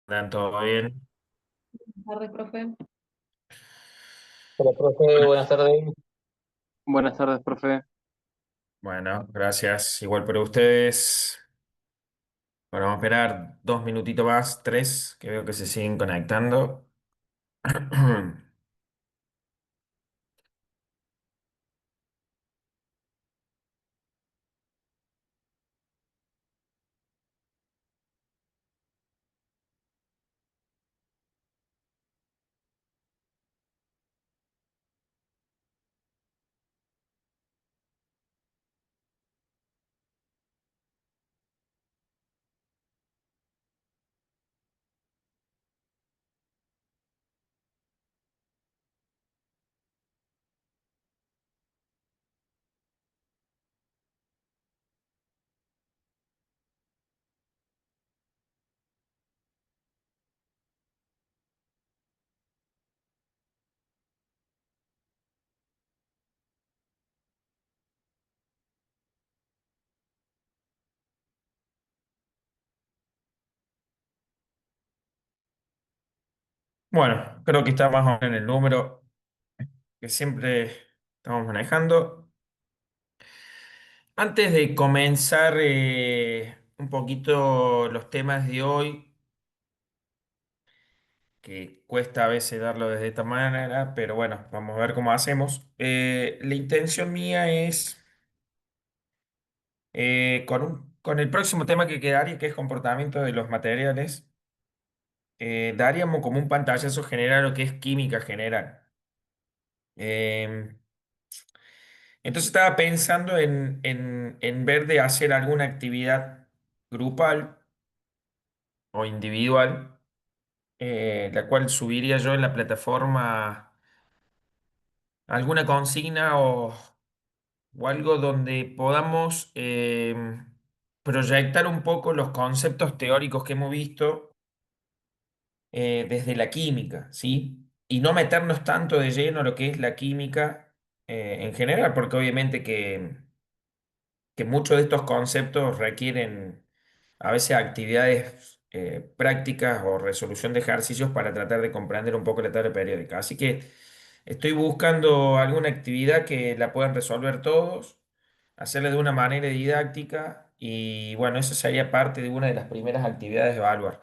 ¿Andan todo bien? Tardes, profe. Hola, profe, buenas tardes. Buenas tardes, profe. Bueno, gracias. Igual para ustedes. Bueno, vamos a esperar 2 minutitos más, tres, que veo que se siguen conectando. Bueno, creo que está más o menos en el número que siempre estamos manejando. Antes de comenzar un poquito los temas de hoy, que cuesta a veces darlo desde esta manera, pero bueno, vamos a ver cómo hacemos. La intención mía es con el próximo tema que quedaría, que es comportamiento de los materiales, daríamos como un pantallazo general lo que es química general. Eh, entonces estaba pensando en ver de hacer alguna actividad grupal o individual, la cual subiría yo en la plataforma alguna consigna o algo donde podamos proyectar un poco los conceptos teóricos que hemos visto desde la química, ¿sí? Y no meternos tanto de lleno a lo que es la química en general, porque obviamente que muchos de estos conceptos requieren a veces actividades prácticas o resolución de ejercicios para tratar de comprender un poco la tabla periódica. Así que estoy buscando alguna actividad que la puedan resolver todos, hacerla de una manera didáctica y bueno, eso sería parte de una de las primeras actividades de evaluar.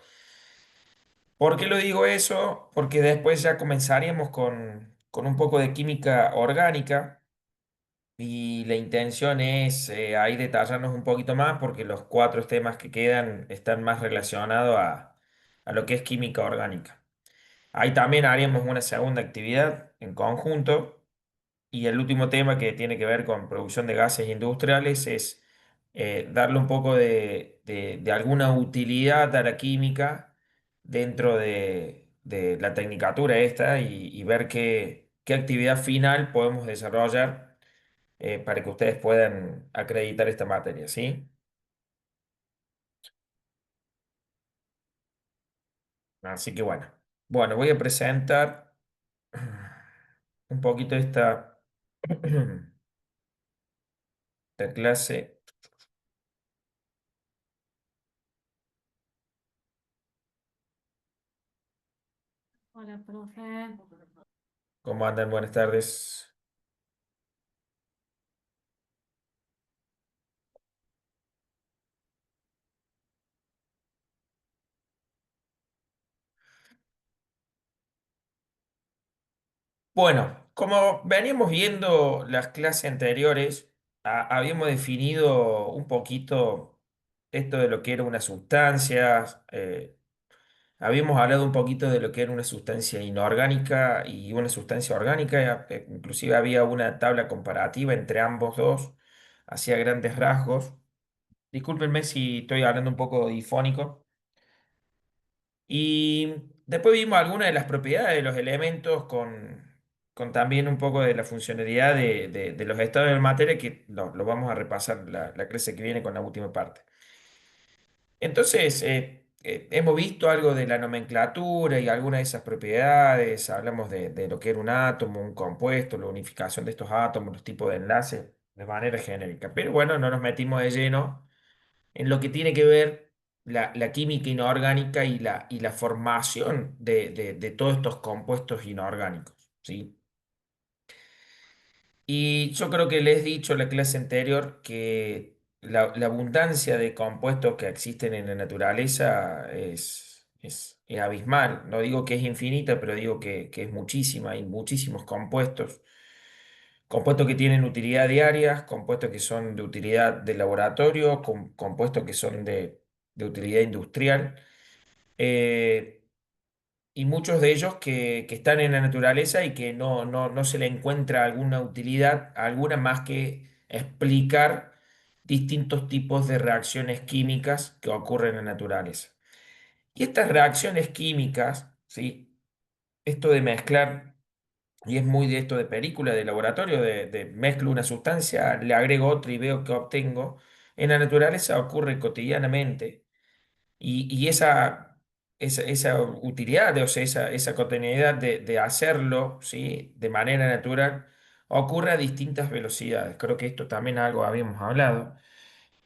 ¿Por qué lo digo eso? Porque después ya comenzaríamos con un poco de química orgánica y la intención es ahí detallarnos un poquito más porque los cuatro temas que quedan están más relacionados a lo que es química orgánica. Ahí también haríamos una segunda actividad en conjunto y el último tema que tiene que ver con producción de gases industriales es darle un poco de alguna utilidad a la química dentro de la tecnicatura esta y ver qué actividad final podemos desarrollar para que ustedes puedan acreditar esta materia, ¿sí? Así que bueno. Bueno, voy a presentar un poquito esta clase. Hola, profe. ¿Cómo andan? Buenas tardes. Bueno, como veníamos viendo las clases anteriores, habíamos definido un poquito esto de lo que era una sustancia, habíamos hablado un poquito de lo que era una sustancia inorgánica y una sustancia orgánica, inclusive había una tabla comparativa entre ambos dos, hacía grandes rasgos. Discúlpenme si estoy hablando un poco difónico. Y después vimos algunas de las propiedades de los elementos con también un poco de la funcionalidad de los estados de la materia que lo vamos a repasar la clase que viene con la última parte. Entonces, hemos visto algo de la nomenclatura y algunas de esas propiedades, hablamos de lo que era un átomo, un compuesto, la unificación de estos átomos, los tipos de enlaces de manera genérica. Pero bueno, no nos metimos de lleno en lo que tiene que ver la química inorgánica y la formación de todos estos compuestos inorgánicos, ¿sí? Y yo creo que les he dicho en la clase anterior que la abundancia de compuestos que existen en la naturaleza es abismal. No digo que es infinita, pero digo que es muchísima. Hay muchísimos compuestos. Compuestos que tienen utilidad diaria, compuestos que son de utilidad de laboratorio, compuestos que son de utilidad industrial. Eh, y muchos de ellos que están en la naturaleza y que no se le encuentra alguna utilidad, alguna más que explicar distintos tipos de reacciones químicas que ocurren en la naturaleza. Y estas reacciones químicas, ¿sí? Esto de mezclar, y es muy de esto de película, de laboratorio, de mezclo una sustancia, le agrego otra y veo qué obtengo, en la naturaleza ocurre cotidianamente. Y esa utilidad, o sea, esa cotidianidad de hacerlo, ¿sí? De manera natural, ocurre a distintas velocidades. Creo que esto también algo habíamos hablado.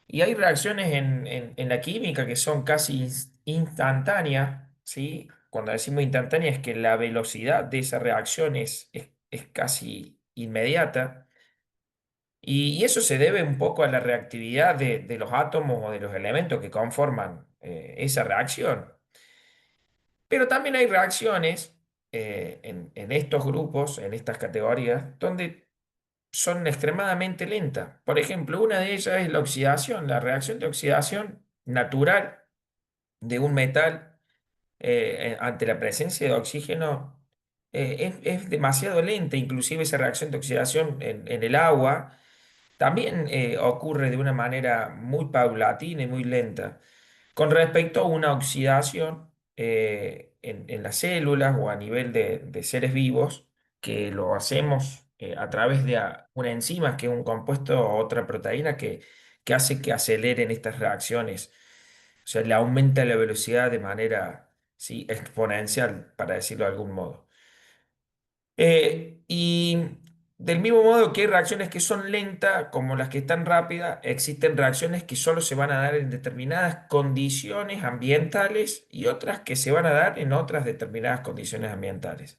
Y hay reacciones en la química que son casi instantáneas, ¿sí? Cuando decimos instantánea es que la velocidad de esa reacción es casi inmediata. Y eso se debe un poco a la reactividad de los átomos o de los elementos que conforman esa reacción. Pero también hay reacciones en estos grupos, en estas categorías, donde son extremadamente lentas. Por ejemplo, una de ellas es la oxidación, la reacción de oxidación natural de un metal ante la presencia de oxígeno es demasiado lenta. Inclusive esa reacción de oxidación en el agua también ocurre de una manera muy paulatina y muy lenta. Con respecto a una oxidación en las células o a nivel de seres vivos, que lo hacemos a través de una enzima, que es un compuesto o otra proteína que hace que aceleren estas reacciones. O sea, le aumenta la velocidad de manera, sí, exponencial, para decirlo de algún modo. Y del mismo modo que hay reacciones que son lentas, como las que están rápidas, existen reacciones que solo se van a dar en determinadas condiciones ambientales y otras que se van a dar en otras determinadas condiciones ambientales.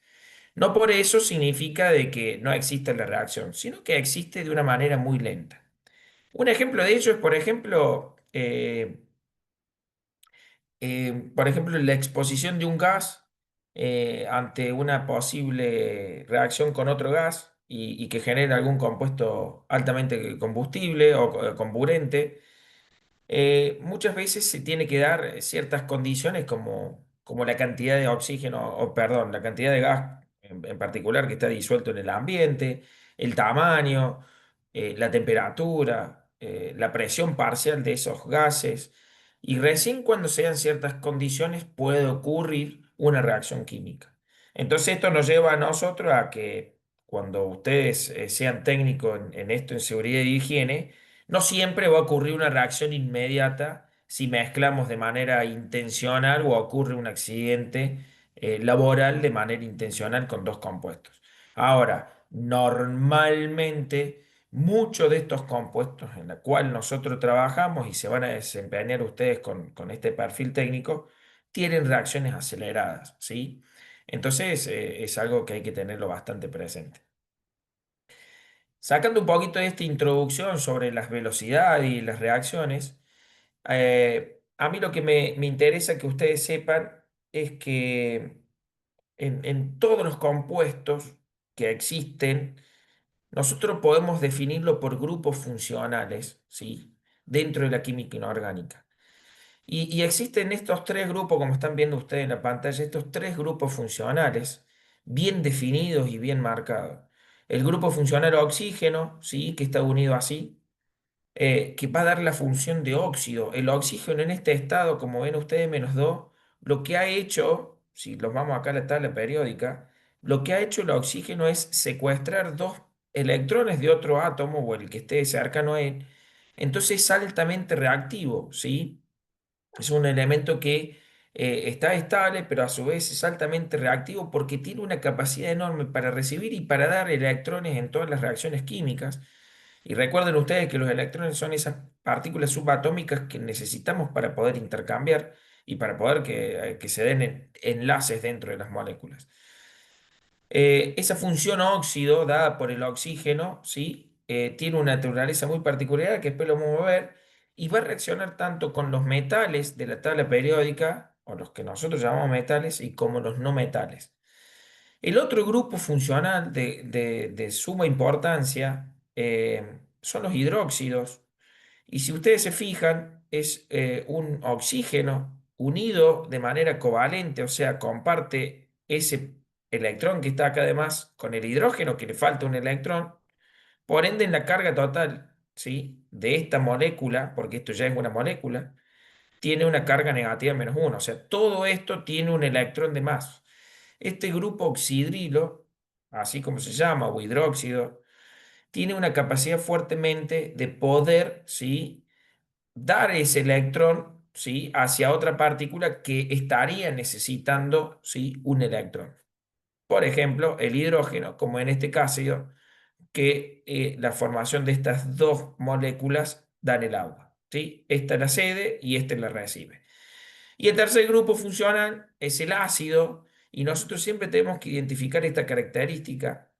No por eso significa de que no existe la reacción, sino que existe de una manera muy lenta. Un ejemplo de ello es, por ejemplo, la exposición de un gas ante una posible reacción con otro gas y que genera algún compuesto altamente combustible o comburente. Muchas veces se tiene que dar ciertas condiciones como la cantidad de oxígeno, o perdón, la cantidad de gas en particular que está disuelto en el ambiente, el tamaño, la temperatura, la presión parcial de esos gases. Y recién cuando sean ciertas condiciones puede ocurrir una reacción química. Entonces esto nos lleva a nosotros a que cuando ustedes sean técnicos en esto, en seguridad y higiene, no siempre va a ocurrir una reacción inmediata si mezclamos de manera intencional o ocurre un accidente laboral de manera intencional con dos compuestos. Ahora, normalmente muchos de estos compuestos en los cuales nosotros trabajamos y se van a desempeñar ustedes con este perfil técnico, tienen reacciones aceleradas, ¿sí? Entonces, es algo que hay que tenerlo bastante presente. Sacando un poquito de esta introducción sobre las velocidades y las reacciones, a mí lo que me interesa que ustedes sepan es que en todos los compuestos que existen, nosotros podemos definirlo por grupos funcionales, ¿sí? Dentro de la química inorgánica. Y existen estos tres grupos, como están viendo ustedes en la pantalla, estos tres grupos funcionales bien definidos y bien marcados. El grupo funcional oxígeno, ¿sí? Que está unido así, que va a dar la función de óxido. El oxígeno en este estado, como ven ustedes, -2, lo que ha hecho, si los vamos acá a la tabla periódica, lo que ha hecho el oxígeno es secuestrar dos electrones de otro átomo o el que esté cercano a él. Entonces es altamente reactivo, ¿sí? Es un elemento que está estable, pero a su vez es altamente reactivo porque tiene una capacidad enorme para recibir y para dar electrones en todas las reacciones químicas. Y recuerden ustedes que los electrones son esas partículas subatómicas que necesitamos para poder intercambiar y para poder que se den enlaces dentro de las moléculas. Esa función óxido dada por el oxígeno, ¿sí? Tiene una naturaleza muy particular que después lo vamos a ver y va a reaccionar tanto con los metales de la tabla periódica, o los que nosotros llamamos metales, y como los no metales. El otro grupo funcional de suma importancia son los hidróxidos. Y si ustedes se fijan, es un oxígeno unido de manera covalente, o sea, comparte ese electrón que está acá además con el hidrógeno, que le falta un electrón. Por ende, en la carga total, ¿sí?, de esta molécula, porque esto ya es una molécula, tiene una carga negativa -1. O sea, todo esto tiene un electrón de más. Este grupo oxidrilo, así como se llama, o hidróxido, tiene una capacidad fuertemente de poder, ¿sí?, dar ese electrón, ¿sí?, hacia otra partícula que estaría necesitando, ¿sí?, un electrón. Por ejemplo, el hidrógeno, como en este caso, que la formación de estas dos moléculas dan el agua, ¿sí? Esta la cede y esta la recibe. Y el tercer grupo funcional es el ácido, y nosotros siempre tenemos que identificar esta característica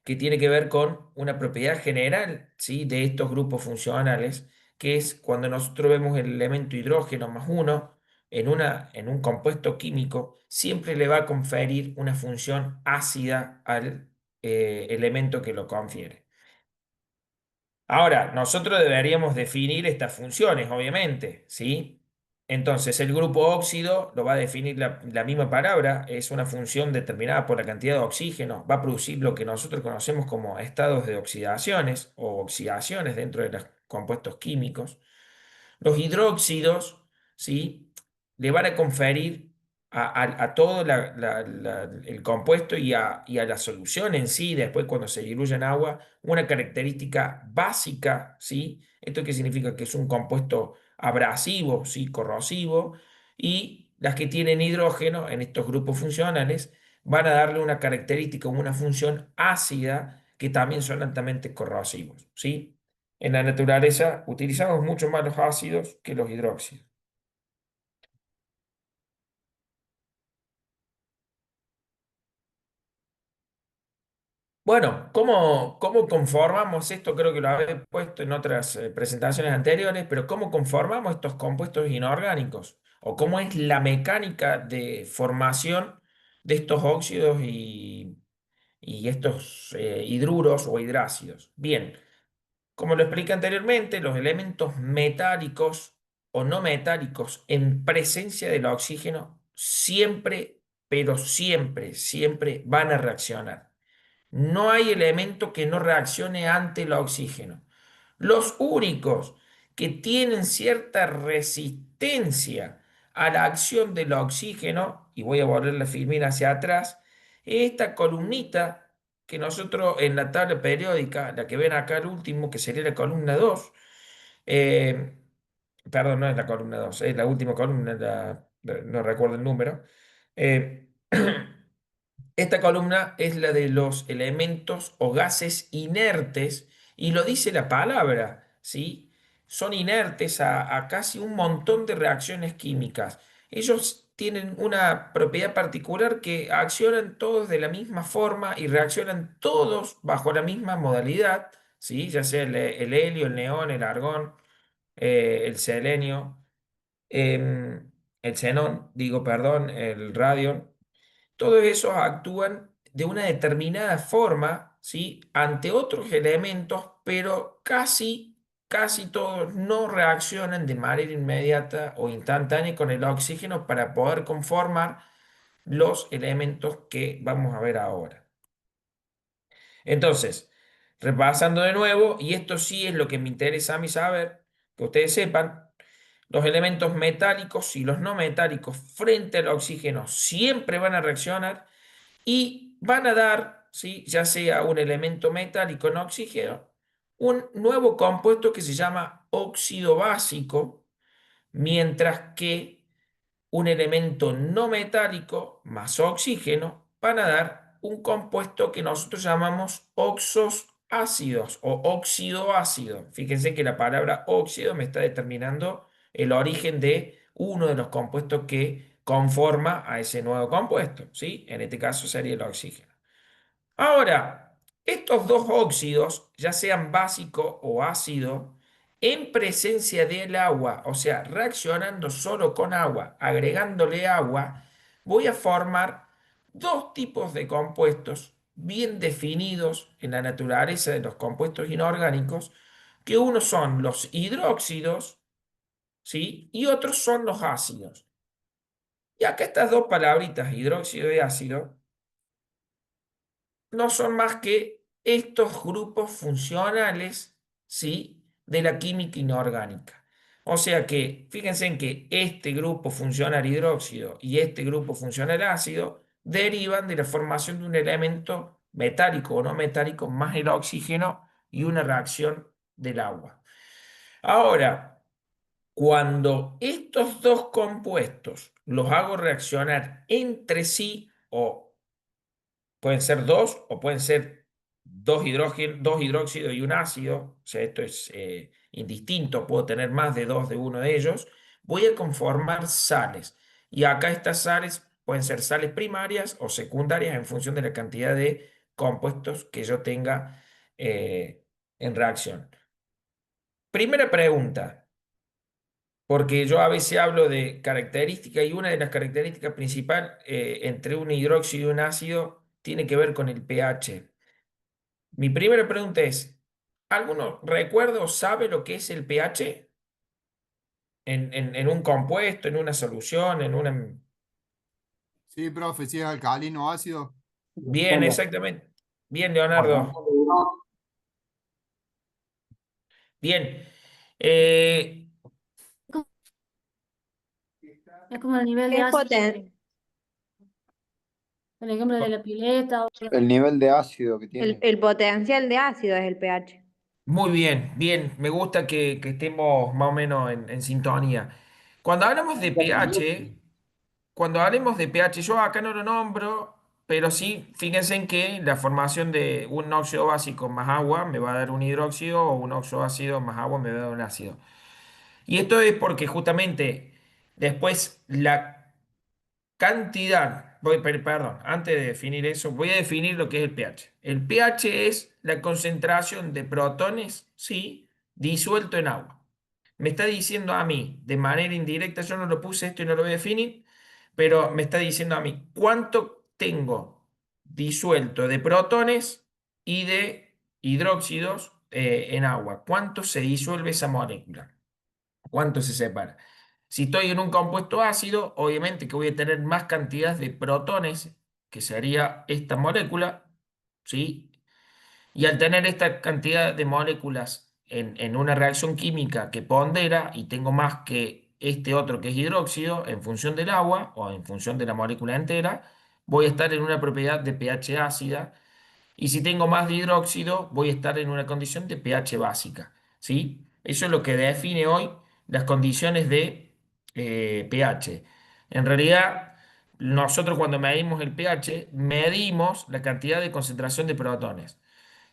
que tiene que ver con una propiedad general, ¿sí?, de estos grupos funcionales, que es cuando nosotros vemos el elemento hidrógeno +1 en un compuesto químico, siempre le va a conferir una función ácida al elemento que lo confiere. Ahora, nosotros deberíamos definir estas funciones, obviamente, ¿sí? Entonces, el grupo óxido lo va a definir la misma palabra, es una función determinada por la cantidad de oxígeno, va a producir lo que nosotros conocemos como estados de oxidaciones o oxidaciones dentro de los compuestos químicos. Los hidróxidos, ¿sí?, le van a conferir a todo el compuesto y a la solución en sí, después cuando se diluye en agua, una característica básica, ¿sí? ¿Esto qué significa? Que es un compuesto abrasivo, ¿sí?, corrosivo, y las que tienen hidrógeno en estos grupos funcionales van a darle una característica, una función ácida, que también son altamente corrosivos, ¿sí? En la naturaleza utilizamos mucho más los ácidos que los hidróxidos. Bueno, ¿cómo conformamos esto? Creo que lo había puesto en otras presentaciones anteriores, pero ¿cómo conformamos estos compuestos inorgánicos? ¿O cómo es la mecánica de formación de estos óxidos y estos hidruros o hidrácidos? Bien. Como lo expliqué anteriormente, los elementos metálicos o no metálicos en presencia del oxígeno siempre, pero siempre, siempre van a reaccionar. No hay elemento que no reaccione ante el oxígeno. Los únicos que tienen cierta resistencia a la acción del oxígeno, y voy a volver la filmina hacia atrás, es esta columnita que nosotros en la tabla periódica, la que ven acá al último, que sería la columna 2, eh, perdón, no es la columna 2, es la última columna, no recuerdo el número. eh, Esta columna es la de los elementos o gases inertes, y lo dice la palabra, ¿sí? Son inertes a casi un montón de reacciones químicas. Ellos tienen una propiedad particular, que accionan todos de la misma forma y reaccionan todos bajo la misma modalidad, ¿sí? Ya sea el helio, el neón, el argón, el selenio, el xenón, digo, perdón, el radio. Todos esos actúan de una determinada forma, ¿sí?, ante otros elementos, pero casi todos no reaccionan de manera inmediata o instantánea con el oxígeno para poder conformar los elementos que vamos a ver ahora. Entonces, repasando de nuevo, y esto sí es lo que me interesa a mí saber, que ustedes sepan, los elementos metálicos y los no metálicos frente al oxígeno siempre van a reaccionar y van a dar, ¿sí?, ya sea un elemento metálico en oxígeno, un nuevo compuesto que se llama óxido básico, mientras que un elemento no metálico más oxígeno van a dar un compuesto que nosotros llamamos oxos ácidos o óxido-ácido. Fíjense que la palabra óxido me está determinando el origen de uno de los compuestos que conforma a ese nuevo compuesto, ¿sí? En este caso sería el oxígeno. Ahora, estos dos óxidos, ya sean básico o ácido, en presencia del agua, o sea, reaccionando solo con agua, agregándole agua, voy a formar dos tipos de compuestos bien definidos en la naturaleza de los compuestos inorgánicos, que unos son los hidróxidos, ¿sí? Y otros son los ácidos. Y acá estas dos palabritas, hidróxido y ácido, no son más que estos grupos funcionales, ¿sí? De la química inorgánica. O sea que, fíjense en que este grupo funcional hidróxido y este grupo funcional ácido derivan de la formación de un elemento metálico o no metálico más el oxígeno y una reacción del agua. Ahora, cuando estos dos compuestos los hago reaccionar entre sí o pueden ser dos o pueden ser dos hidrógenos, dos hidróxidos y un ácido. O sea, esto es indistinto. Puedo tener más de dos de uno de ellos. Voy a conformar sales. Y acá estas sales pueden ser sales primarias o secundarias en función de la cantidad de compuestos que yo tenga en reacción. Primera pregunta, porque yo a veces hablo de características y una de las características principales entre un hidróxido y un ácido tiene que ver con el pH. Mi primera pregunta es, ¿alguno recuerda o sabe lo que es el pH en un compuesto, en una solución, en una... Sí, profe, si es alcalino o ácido. Bien, exactamente. Bien, Leonardo. Bien. Eh, Es como el nivel de Es ácido, potente. por ejemplo, de la pileta. El nivel de ácido que El, tiene. el potencial de ácido es el pH. muy bien, bien. Me gusta que estemos más o menos en sintonía. Cuando hablamos de pH, cuando hablemos de pH, yo acá no lo nombro, pero sí, fíjense en que la formación de un óxido básico más agua me va a dar un hidróxido o un óxido ácido más agua me va a dar un ácido. Y esto es porque justamente después la cantidad, perdón, antes de definir eso, voy a definir lo que es el pH. El pH es la concentración de protones, sí, disuelto en agua. Me está diciendo a mí, de manera indirecta, yo no lo puse esto y no lo voy a definir, pero me está diciendo a mí cuánto tengo disuelto de protones y de hidróxidos en agua. ¿Cuánto se disuelve esa molécula? ¿Cuánto se separa? Si estoy en un compuesto ácido, obviamente que voy a tener más cantidad de protones, que sería esta molécula, ¿sí? Y al tener esta cantidad de moléculas en una reacción química que pondera y tengo más que este otro que es hidróxido en función del agua o en función de la molécula entera, voy a estar en una propiedad de pH ácida y si tengo más de hidróxido, voy a estar en una condición de pH básica, ¿sí? Eso es lo que define hoy las condiciones de pH. En realidad, nosotros cuando medimos el pH, medimos la cantidad de concentración de protones.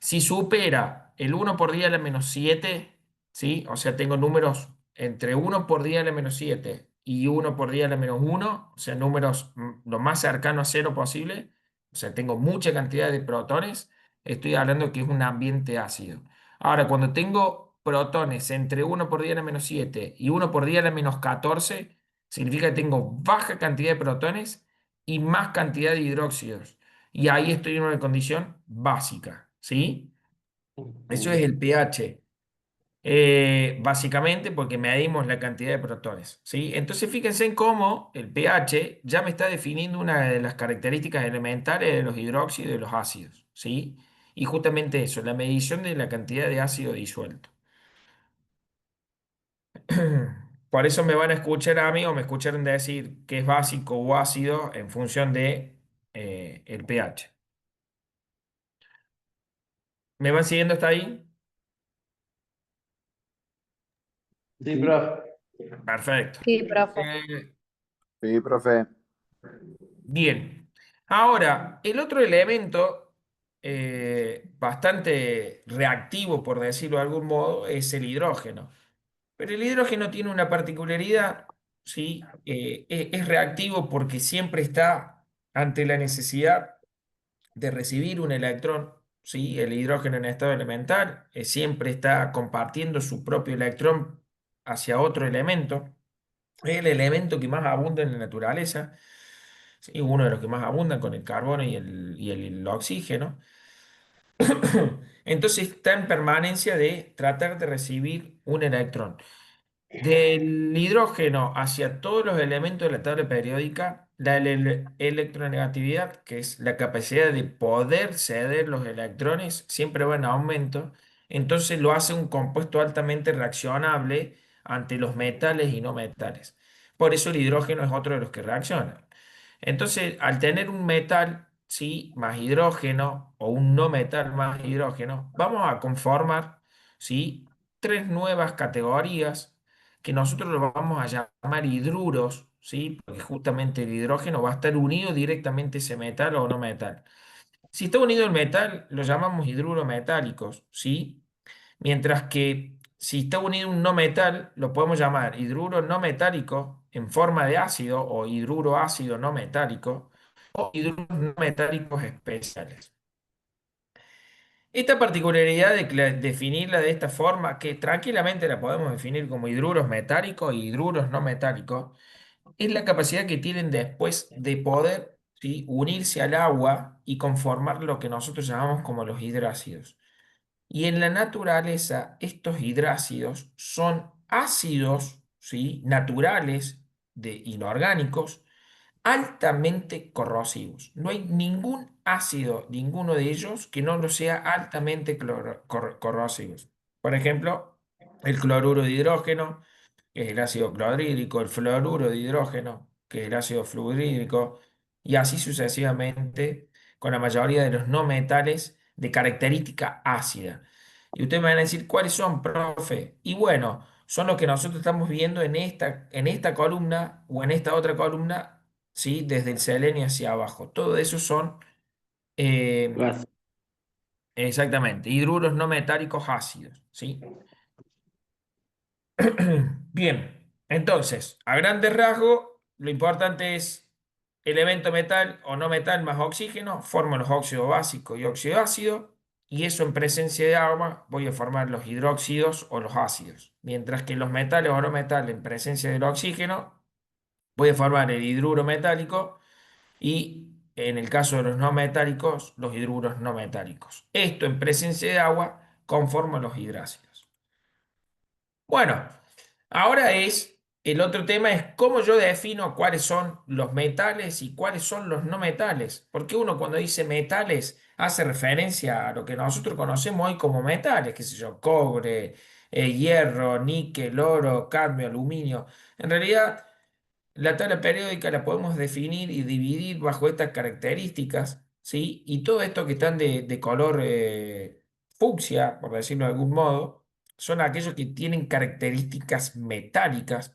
Si supera el 1 por 10 a la menos 7, ¿sí? O sea, tengo números entre 1 por 10 a la menos 7 y 1 por 10 a la menos 1, o sea, números lo más cercano a cero posible, o sea, tengo mucha cantidad de protones, estoy hablando que es un ambiente ácido. Ahora, cuando tengo protones entre 1 por 10 a la menos 7 y 1 por 10 a la menos 14, significa que tengo baja cantidad de protones y más cantidad de hidróxidos. Y ahí estoy en una condición básica, ¿sí? Eso es el pH. Básicamente porque medimos la cantidad de protones, ¿sí? Entonces fíjense en cómo el pH ya me está definiendo una de las características elementales de los hidróxidos y de los ácidos, ¿sí? Y justamente eso, la medición de la cantidad de ácido disuelto. Por eso me van a escuchar a mí o me escucharon decir que es básico o ácido en función de el pH. ¿Me van siguiendo hasta ahí? Sí, profe. Perfecto. Sí, profe. Eh, Sí, profe. Bien. Ahora, el otro elemento bastante reactivo, por decirlo de algún modo, es el hidrógeno. Pero el hidrógeno tiene una particularidad, ¿sí? Es reactivo porque siempre está ante la necesidad de recibir un electrón, ¿sí? El hidrógeno en estado elemental siempre está compartiendo su propio electrón hacia otro elemento. Es el elemento que más abunda en la naturaleza, ¿sí? Uno de los que más abundan con el carbono y el oxígeno. Entonces está en permanencia de tratar de recibir un electrón. Del hidrógeno hacia todos los elementos de la tabla periódica, la electronegatividad, que es la capacidad de poder ceder los electrones, siempre va en aumento. Entonces lo hace un compuesto altamente reaccionable ante los metales y no metales. Por eso el hidrógeno es otro de los que reacciona. Entonces, al tener un metal, ¿sí? Más hidrógeno o un no metal más hidrógeno, vamos a conformar, ¿sí? Tres nuevas categorías que nosotros lo vamos a llamar hidruros, ¿sí? Porque justamente el hidrógeno va a estar unido directamente a ese metal o no metal. Si está unido el metal, lo llamamos hidruros metálicos, ¿sí? Mientras que si está unido un no metal, lo podemos llamar hidruro no metálico en forma de ácido o hidruro ácido no metálico o hidruros no metálicos especiales. Esta particularidad de definirla de esta forma, que tranquilamente la podemos definir como hidruros metálicos y hidruros no metálicos, es la capacidad que tienen después de poder, ¿sí? Unirse al agua y conformar lo que nosotros llamamos como los hidrácidos. Y en la naturaleza, estos hidrácidos son ácidos, ¿sí? Naturales, inorgánicos, altamente corrosivos. No hay ningún ácido, ninguno de ellos, que no lo sea altamente corrosivos. Por ejemplo, el cloruro de hidrógeno, que es el ácido clorhídrico, el fluoruro de hidrógeno, que es el ácido fluorhídrico, y así sucesivamente con la mayoría de los no metales de característica ácida. Y ustedes me van a decir, ¿cuáles son, profe? Y bueno, son los que nosotros estamos viendo en esta columna o en esta otra columna, ¿sí? Desde el selenio hacia abajo. Todo eso son, eh, Gas. exactamente, hidruros no metálicos ácidos, ¿sí? Bien, entonces, a grandes rasgos, lo importante es elemento metal o no metal más oxígeno, forman los óxidos básicos y óxido ácido, y eso en presencia de agua voy a formar los hidróxidos o los ácidos. Mientras que los metales o no metales en presencia del oxígeno, voy a formar el hidruro metálico y en el caso de los no metálicos, los hidruros no metálicos. Esto en presencia de agua conforma los hidrácidos. Bueno, ahora el otro tema es cómo yo defino cuáles son los metales y cuáles son los no metales. Porque uno cuando dice metales hace referencia a lo que nosotros conocemos hoy como metales, qué sé yo, cobre, hierro, níquel, oro, cadmio, aluminio. En realidad, la tabla periódica la podemos definir y dividir bajo estas características, ¿sí? Y todo esto que están de color fucsia, por decirlo de algún modo, son aquellos que tienen características metálicas.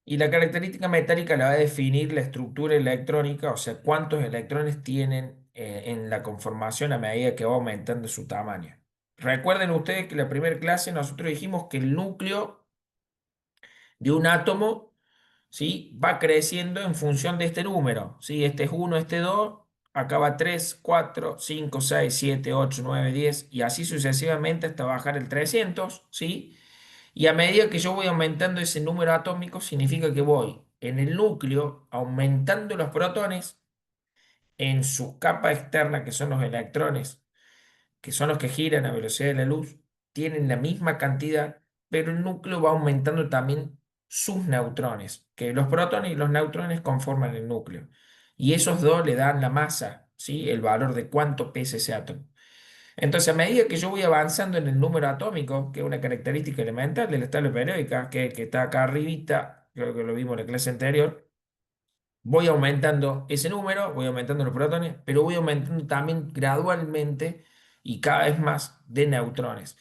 Y la característica metálica la va a definir la estructura electrónica, o sea, cuántos electrones tienen en la conformación a medida que va aumentando su tamaño. Recuerden ustedes que en la primera clase nosotros dijimos que el núcleo de un átomo, ¿sí? Va creciendo en función de este número, ¿sí? Este es 1, este 2, acá va 3, 4, 5, 6, 7, 8, 9, 10 y así sucesivamente hasta bajar el 300, ¿sí? Y a medida que yo voy aumentando ese número atómico, significa que voy en el núcleo aumentando los protones en su capa externa, que son los electrones, que son los que giran a velocidad de la luz, tienen la misma cantidad, pero el núcleo va aumentando también sus neutrones, que los protones y los neutrones conforman el núcleo. Y esos dos le dan la masa, ¿sí? El valor de cuánto pesa ese átomo. Entonces, a medida que yo voy avanzando en el número atómico, que es una característica elemental de la tabla periódica, que está acá arribita, creo que lo vimos en la clase anterior, voy aumentando ese número, voy aumentando los protones, pero voy aumentando también gradualmente y cada vez más de neutrones.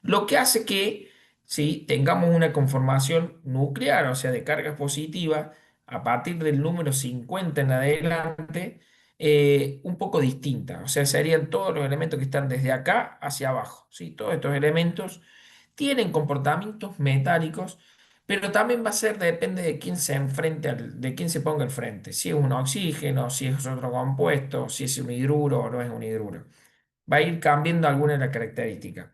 Lo que hace que, ¿sí? Tengamos una conformación nuclear, o sea, de cargas positivas, a partir del número 50 en adelante, un poco distinta. O sea, serían todos los elementos que están desde acá hacia abajo, ¿sí? Todos estos elementos tienen comportamientos metálicos, pero también va a ser, depende de quién se enfrente, de quién se ponga al frente. Si es un oxígeno, si es otro compuesto, si es un hidruro o no es un hidruro. Va a ir cambiando alguna de las características.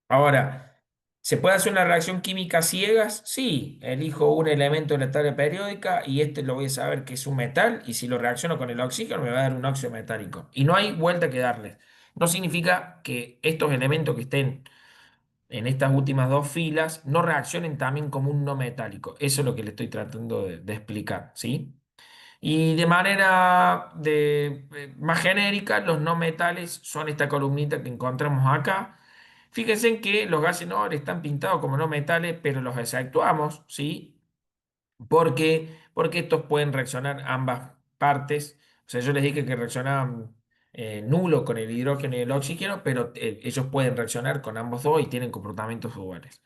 Ahora, ¿se puede hacer una reacción química a ciegas? Sí, elijo un elemento de la tabla periódica y este lo voy a saber que es un metal y si lo reacciono con el oxígeno me va a dar un óxido metálico. Y no hay vuelta que darle. No significa que estos elementos que estén en estas últimas dos filas no reaccionen también como un no metálico. Eso es lo que le estoy tratando de explicar, ¿sí? Y de manera más genérica, los no metales son esta columnita que encontramos acá. Fíjense en que los gases nobles están pintados como no metales, pero los exceptuamos, ¿sí? Porque estos pueden reaccionar ambas partes. O sea, yo les dije que reaccionaban nulo con el hidrógeno y el oxígeno, pero ellos pueden reaccionar con ambos dos y tienen comportamientos iguales.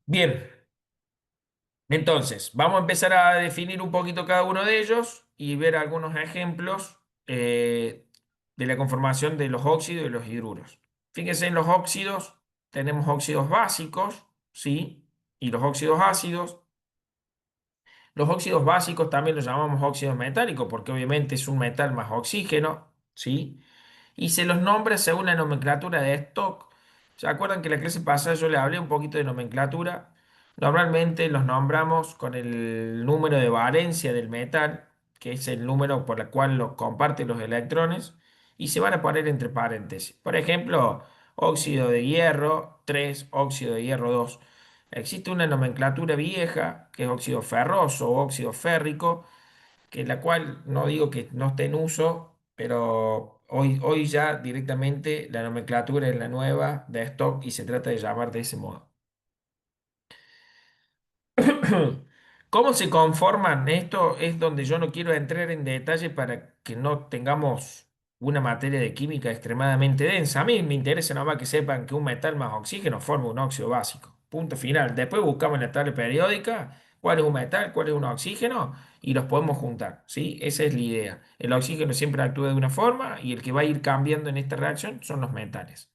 Bien. Entonces, vamos a empezar a definir un poquito cada uno de ellos y ver algunos ejemplos de la conformación de los óxidos y los hidruros. Fíjense en los óxidos, tenemos óxidos básicos, ¿sí? Y los óxidos ácidos. Los óxidos básicos también los llamamos óxidos metálicos porque obviamente es un metal más oxígeno, ¿sí? Y se los nombra según la nomenclatura de Stock. ¿Se acuerdan que la clase pasada yo le hablé un poquito de nomenclatura? Normalmente los nombramos con el número de valencia del metal, que es el número por el cual los comparten los electrones, y se van a poner entre paréntesis. Por ejemplo, óxido de hierro 3, óxido de hierro 2. Existe una nomenclatura vieja, que es óxido ferroso o óxido férrico, que la cual no digo que no esté en uso, pero hoy ya directamente la nomenclatura es la nueva de stock y se trata de llamar de ese modo. ¿Cómo se conforman? Esto es donde yo no quiero entrar en detalle para que no tengamos una materia de química extremadamente densa. A mí me interesa nomás que sepan que un metal más oxígeno forma un óxido básico. Punto final. Después buscamos en la tabla periódica cuál es un metal, cuál es un oxígeno y los podemos juntar, ¿sí? Esa es la idea. El oxígeno siempre actúa de una forma y el que va a ir cambiando en esta reacción son los metales.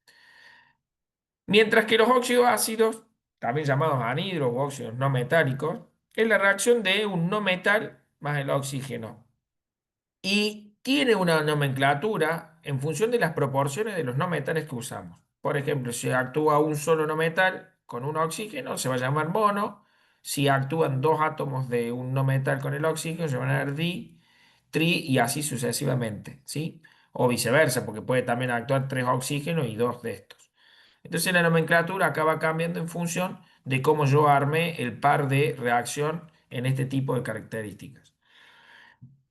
Mientras que los óxidos ácidos, también llamados anhidros o óxidos no metálicos, es la reacción de un no metal más el oxígeno. Y tiene una nomenclatura en función de las proporciones de los no metales que usamos. Por ejemplo, si actúa un solo no metal con un oxígeno, se va a llamar mono. Si actúan dos átomos de un no metal con el oxígeno, se van a llamar di, tri y así sucesivamente, ¿sí? O viceversa, porque puede también actuar tres oxígenos y dos de estos. Entonces la nomenclatura acaba cambiando en función de cómo yo armé el par de reacción en este tipo de características.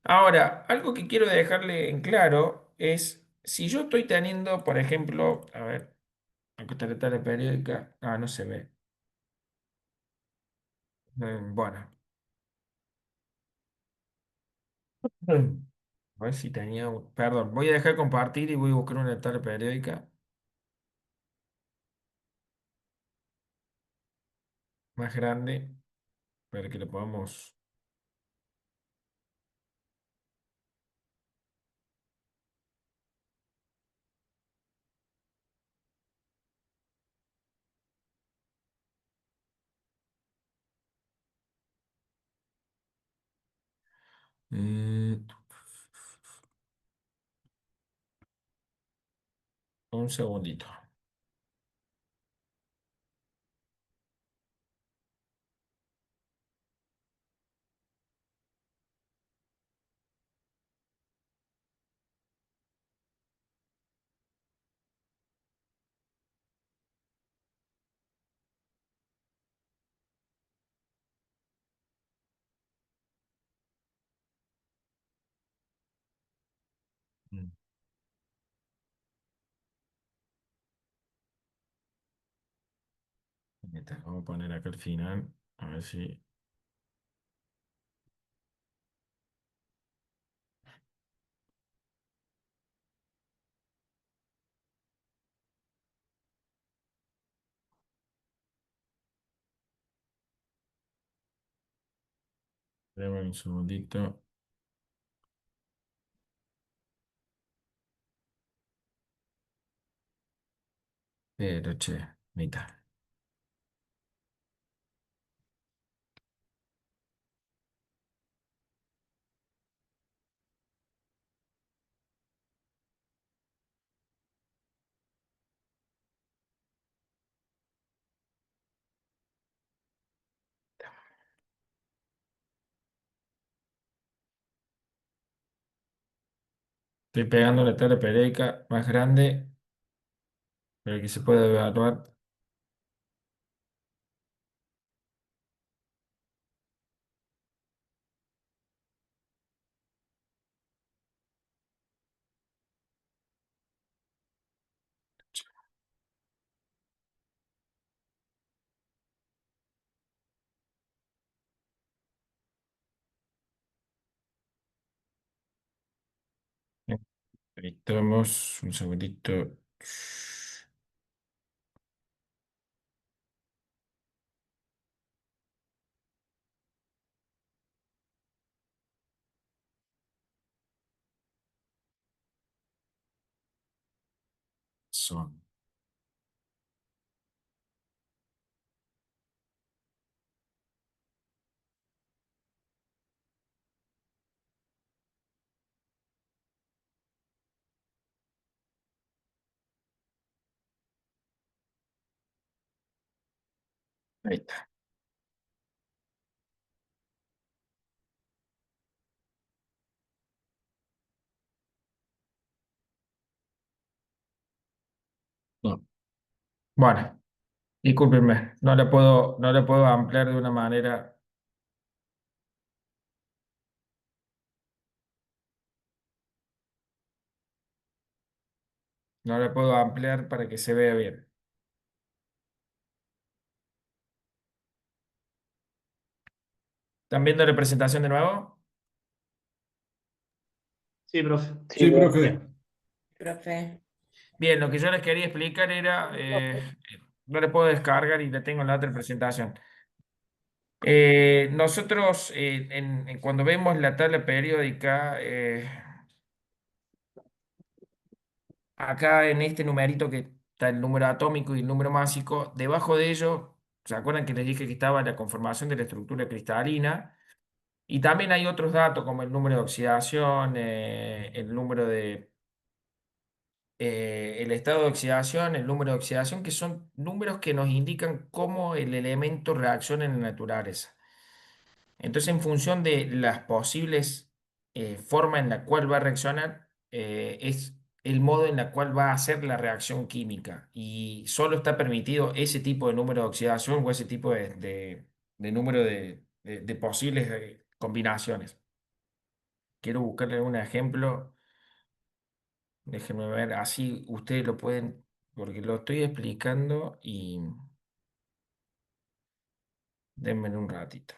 Ahora, algo que quiero dejarle en claro es si yo estoy teniendo, por ejemplo, a ver, acá está la tabla periódica, no se ve. Bueno, a ver si tenía, perdón, voy a dejar de compartir y voy a buscar una tabla periódica más grande para que lo podamos. Mm, un segundito. Mm, ahí está, vamos a poner acá al final, a ver si. Dame un segundito. Pero che, mitad. Estoy pegando la tabla periódica más grande, pero que se puede evaluar. Ahí estamos, un segundito. Son. Ahí está. No. Bueno, discúlpenme, no le puedo ampliar de una manera, no le puedo ampliar para que se vea bien. ¿Están viendo la presentación de nuevo? Sí, profe. Sí, profe. Bien. Profe. Bien, lo que yo les quería explicar era, no le puedo descargar y la tengo en la otra presentación. Nosotros, cuando vemos la tabla periódica, acá en este numerito que está el número atómico y el número másico, debajo de ello, ¿se acuerdan que les dije que estaba la conformación de la estructura cristalina? Y también hay otros datos como el número de oxidación, el número de, el estado de oxidación, el número de oxidación, que son números que nos indican cómo el elemento reacciona en la naturaleza. Entonces, en función de las posibles formas en la cual va a reaccionar, es el modo en la cual va a hacer la reacción química. Y solo está permitido ese tipo de número de oxidación o ese tipo de número de posibles combinaciones. Quiero buscarle un ejemplo. Déjenme ver, así ustedes lo pueden, porque lo estoy explicando y denme un ratito.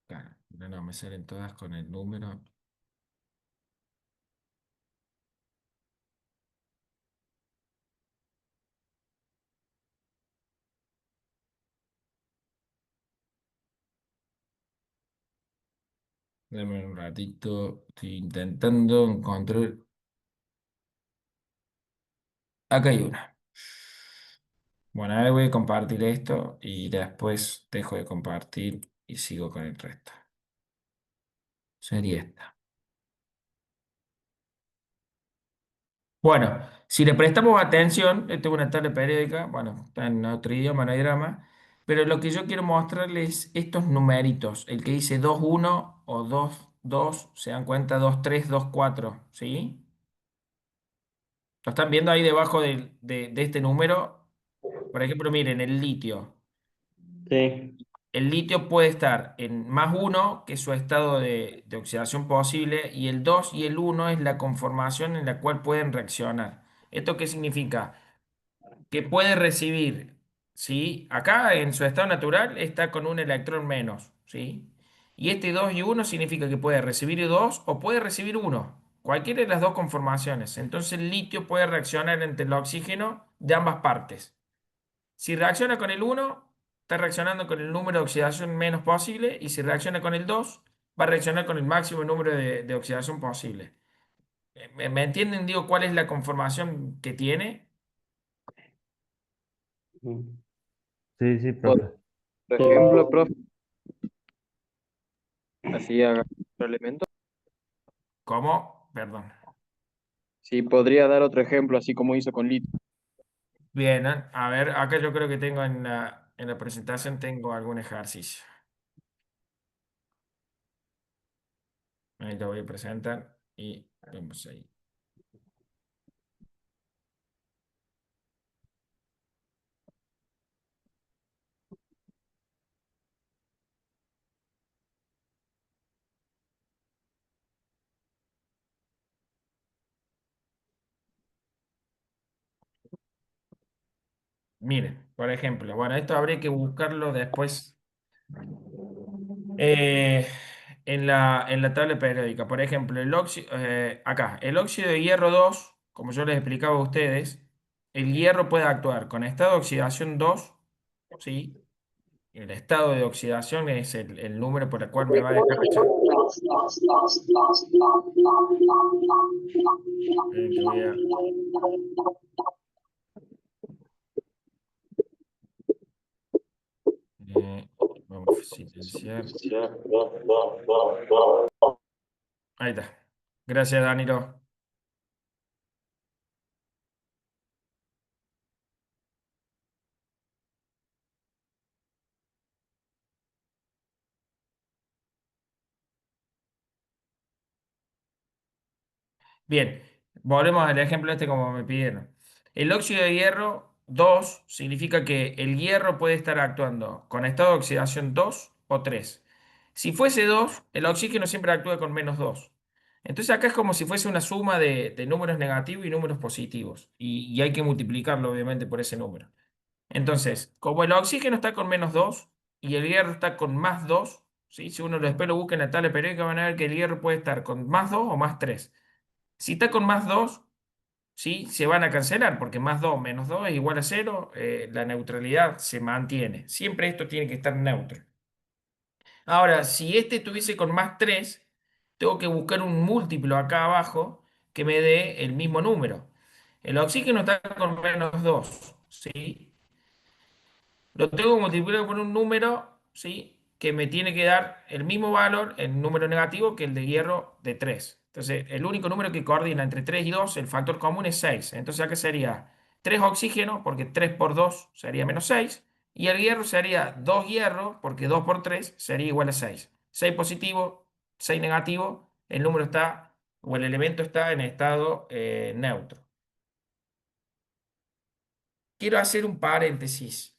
Claro, no, me salen todas con el número. Denme un ratito, estoy intentando encontrar. Acá hay una. Bueno, ahora voy a compartir esto y después dejo de compartir y sigo con el resto. Sería esta. Bueno, si le prestamos atención, esta es una tabla periódica, bueno, está en otro idioma, no hay drama, pero lo que yo quiero mostrarles es estos numeritos, el que dice 2 1 o 2 2, ¿se dan cuenta? 2 3 2 4, ¿sí? ¿Lo están viendo ahí debajo de este número? Por ejemplo, miren, el litio. Sí. El litio puede estar en +1, que es su estado de oxidación posible, y el 2 y el 1 es la conformación en la cual pueden reaccionar. ¿Esto qué significa? Que puede recibir ¿sí? Acá en su estado natural está con un electrón menos, ¿sí? Y este 2 y uno significa que puede recibir 2 o puede recibir uno, cualquiera de las dos conformaciones. Entonces el litio puede reaccionar entre el oxígeno de ambas partes. Si reacciona con el uno, está reaccionando con el número de oxidación menos posible, y si reacciona con el 2, va a reaccionar con el máximo número de oxidación posible. ¿Me entienden? Digo, ¿cuál es la conformación que tiene? Mm. Sí, sí, Por profe. ejemplo, profe, así haga otro elemento. ¿Cómo? Perdón. Sí, podría dar otro ejemplo, así como hizo con litio. Bien, a ver, acá yo creo que tengo en la presentación tengo algún ejercicio. Ahí lo voy a presentar y vemos ahí. Miren, por ejemplo, bueno, esto habría que buscarlo después eh, en la tabla periódica. Por ejemplo, acá, el óxido de hierro 2, como yo les explicaba a ustedes, el hierro puede actuar con estado de oxidación 2, ¿sí? El estado de oxidación es el número por el cual me va a dejar que voy a... vamos a silenciar. Ahí está. Gracias, Danilo. Bien, volvemos al ejemplo este como me pidieron. El óxido de hierro 2 significa que el hierro puede estar actuando con estado de oxidación 2 o 3. Si fuese 2, el oxígeno siempre actúa con -2. Entonces acá es como si fuese una suma de números negativos y números positivos. Y hay que multiplicarlo obviamente por ese número. Entonces, como el oxígeno está con -2 y el hierro está con +2, ¿sí? Si uno después lo busca en la tabla periódica van a ver que el hierro puede estar con +2 o +3. Si está con +2, ¿sí? Se van a cancelar porque +2 menos 2 es igual a 0. La neutralidad se mantiene. Siempre esto tiene que estar neutro. Ahora, si este tuviese con +3, tengo que buscar un múltiplo acá abajo que me dé el mismo número. El oxígeno está con -2, ¿sí? Lo tengo que multiplicar por un número, ¿sí? Que me tiene que dar el mismo valor, el número negativo, que el de hierro de 3. Entonces, el único número que coordina entre 3 y 2, el factor común es 6. Entonces, acá sería 3 oxígeno, porque 3 por 2 sería -6. Y el hierro sería 2 hierro, porque 2 por 3 sería igual a 6. 6 positivo, 6 negativo, el número está, o el elemento está en estado neutro. Quiero hacer un paréntesis.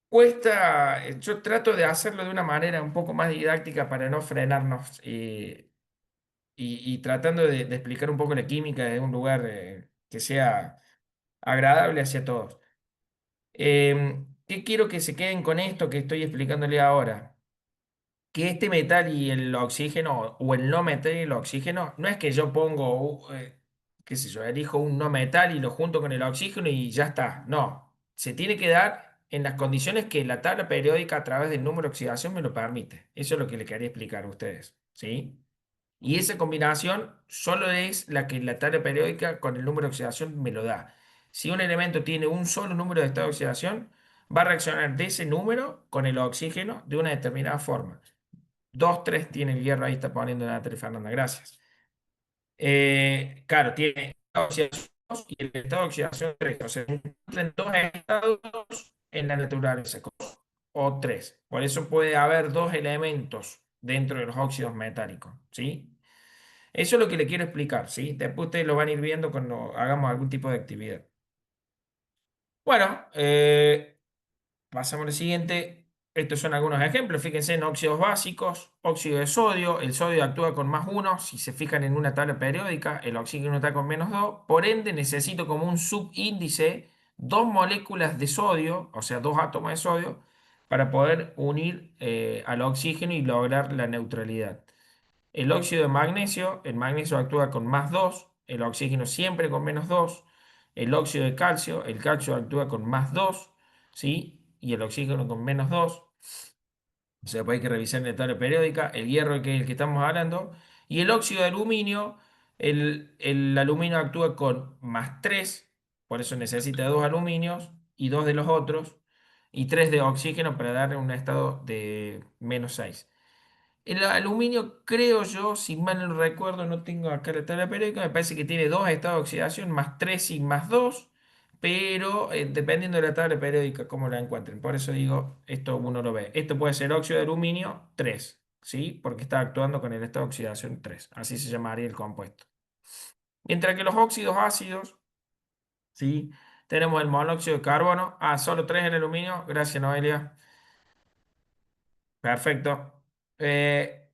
Cuesta, yo trato de hacerlo de una manera un poco más didáctica para no frenarnos, y tratando de explicar un poco la química de un lugar que sea agradable hacia todos. ¿Qué quiero que se queden con esto que estoy explicándole ahora? Que este metal y el oxígeno, o el no metal y el oxígeno, no es que yo pongo, qué sé yo, elijo un no metal y lo junto con el oxígeno y ya está. No, se tiene que dar en las condiciones que la tabla periódica a través del número de oxidación me lo permite. Eso es lo que le quería explicar a ustedes, ¿sí? Y esa combinación solo es la que la tabla periódica con el número de oxidación me lo da. Si un elemento tiene un solo número de estado de oxidación, va a reaccionar de ese número con el oxígeno de una determinada forma. 2 3 tiene el hierro, ahí está poniendo Natalia Fernanda, gracias. Claro, tiene estado de oxidación 2 y el estado de oxidación 3. O sea, se encuentran dos estados en la naturaleza, o 3. Por eso puede haber dos elementos dentro de los óxidos metálicos, ¿sí? Eso es lo que le quiero explicar, ¿sí? Después ustedes lo van a ir viendo cuando hagamos algún tipo de actividad. Bueno, pasamos al siguiente. Estos son algunos ejemplos. Fíjense en óxidos básicos, óxido de sodio. El sodio actúa con +1. Si se fijan en una tabla periódica, el oxígeno está con -2. Por ende, necesito como un subíndice dos moléculas de sodio, o sea, dos átomos de sodio, para poder unir al oxígeno y lograr la neutralidad. El óxido de magnesio, el magnesio actúa con +2, el oxígeno siempre con -2. El óxido de calcio, el calcio actúa con +2, ¿sí? Y el oxígeno con -2. O sea, pues hay que revisar en la tabla periódica. El hierro, que es el que estamos hablando. Y el óxido de aluminio, el aluminio actúa con +3, por eso necesita dos aluminios y dos de los otros, y tres de oxígeno para darle un estado de -6. El aluminio, creo yo, si mal no recuerdo, no tengo acá la tabla periódica, me parece que tiene dos estados de oxidación, +3 y +2, pero dependiendo de la tabla periódica, cómo la encuentren. Por eso digo, esto uno lo ve. Esto puede ser óxido de aluminio 3, ¿sí? Porque está actuando con el estado de oxidación 3. Así se llamaría el compuesto. Mientras que los óxidos ácidos, ¿sí? Tenemos el monóxido de carbono. Ah, solo 3 en aluminio. Gracias, Noelia. Perfecto.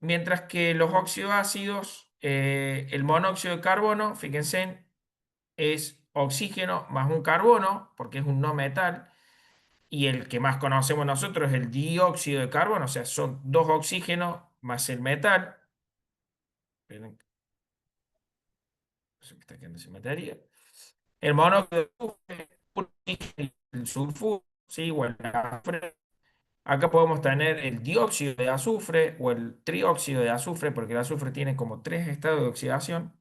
Mientras que los óxidos ácidos, el monóxido de carbono, fíjense, es oxígeno más un carbono, porque es un no metal, y el que más conocemos nosotros es el dióxido de carbono, o sea, son dos oxígenos más el metal. Esperen, no sé qué está quedando sin materia. El monóxido de azufre, un oxígeno, el sulfuro, sí, o el azufre. Acá podemos tener el dióxido de azufre o el trióxido de azufre, porque el azufre tiene como tres estados de oxidación.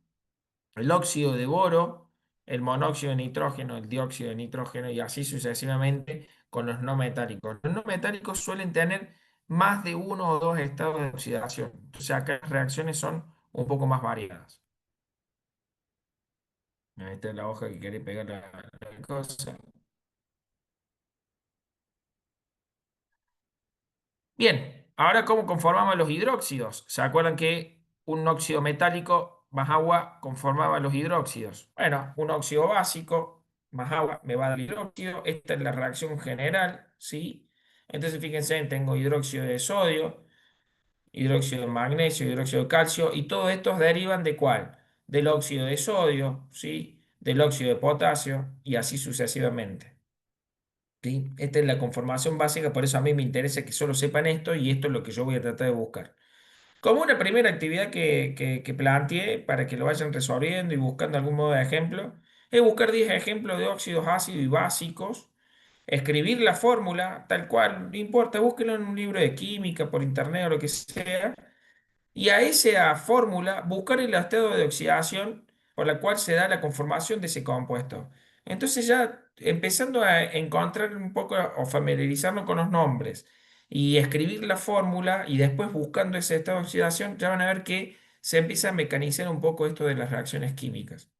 El óxido de boro, el monóxido de nitrógeno, el dióxido de nitrógeno y así sucesivamente con los no metálicos. Los no metálicos suelen tener más de uno o dos estados de oxidación. Entonces acá las reacciones son un poco más variadas. Esta es la hoja que quería pegar la cosa. Bien, ahora ¿cómo conformamos los hidróxidos? ¿Se acuerdan que un óxido metálico más agua conformaba los hidróxidos? Bueno, un óxido básico más agua me va a dar hidróxido. Esta es la reacción general, ¿sí? Entonces fíjense, tengo hidróxido de sodio, hidróxido de magnesio, hidróxido de calcio, y todos estos derivan ¿de cuál? Del óxido de sodio, ¿sí? Del óxido de potasio, y así sucesivamente. ¿Sí? Esta es la conformación básica, por eso a mí me interesa que solo sepan esto y esto es lo que yo voy a tratar de buscar. Como una primera actividad que planteé para que lo vayan resolviendo y buscando algún modo de ejemplo, es buscar 10 ejemplos de óxidos ácidos y básicos, escribir la fórmula tal cual, no importa, búsquenlo en un libro de química, por internet o lo que sea, y a esa fórmula buscar el estado de oxidación por la cual se da la conformación de ese compuesto. Entonces ya empezando a encontrar un poco o familiarizarnos con los nombres y escribir la fórmula y después buscando ese estado de oxidación, ya van a ver que se empieza a mecanizar un poco esto de las reacciones químicas.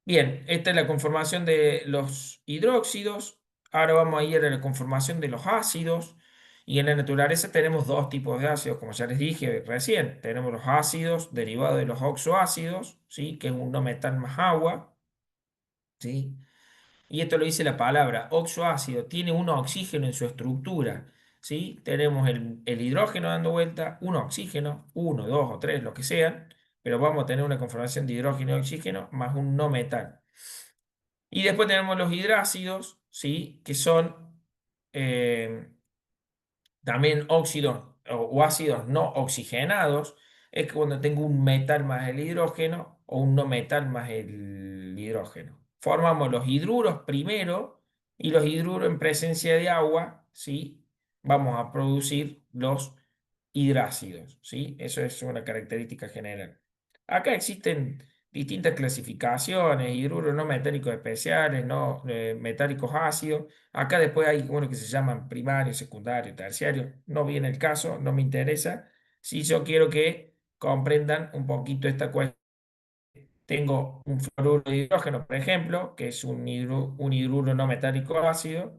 Bien, esta es la conformación de los hidróxidos. Ahora vamos a ir a la conformación de los ácidos. Y en la naturaleza tenemos dos tipos de ácidos, como ya les dije recién. Tenemos los ácidos derivados de los oxoácidos, ¿sí? Que es un no metal más agua, ¿sí? Y esto lo dice la palabra, oxoácido, tiene un oxígeno en su estructura, ¿sí? Tenemos el hidrógeno dando vuelta, un oxígeno, uno, dos o tres, lo que sean, pero vamos a tener una conformación de hidrógeno y oxígeno más un no metal. Y después tenemos los hidrácidos, ¿sí? Que son eh, también óxidos o ácidos no oxigenados. Es cuando tengo un metal más el hidrógeno o un no metal más el hidrógeno. Formamos los hidruros primero y los hidruros en presencia de agua, ¿sí? Vamos a producir los hidrácidos, ¿sí? Eso es una característica general. Acá existen distintas clasificaciones, hidruros no metálicos especiales, no metálicos ácidos. Acá después hay unos que se llaman primario, secundario, terciario. No viene el caso, no me interesa. Si yo quiero que comprendan un poquito esta cuestión. Tengo un fluoruro de hidrógeno, por ejemplo, que es un hidruro no metálico ácido,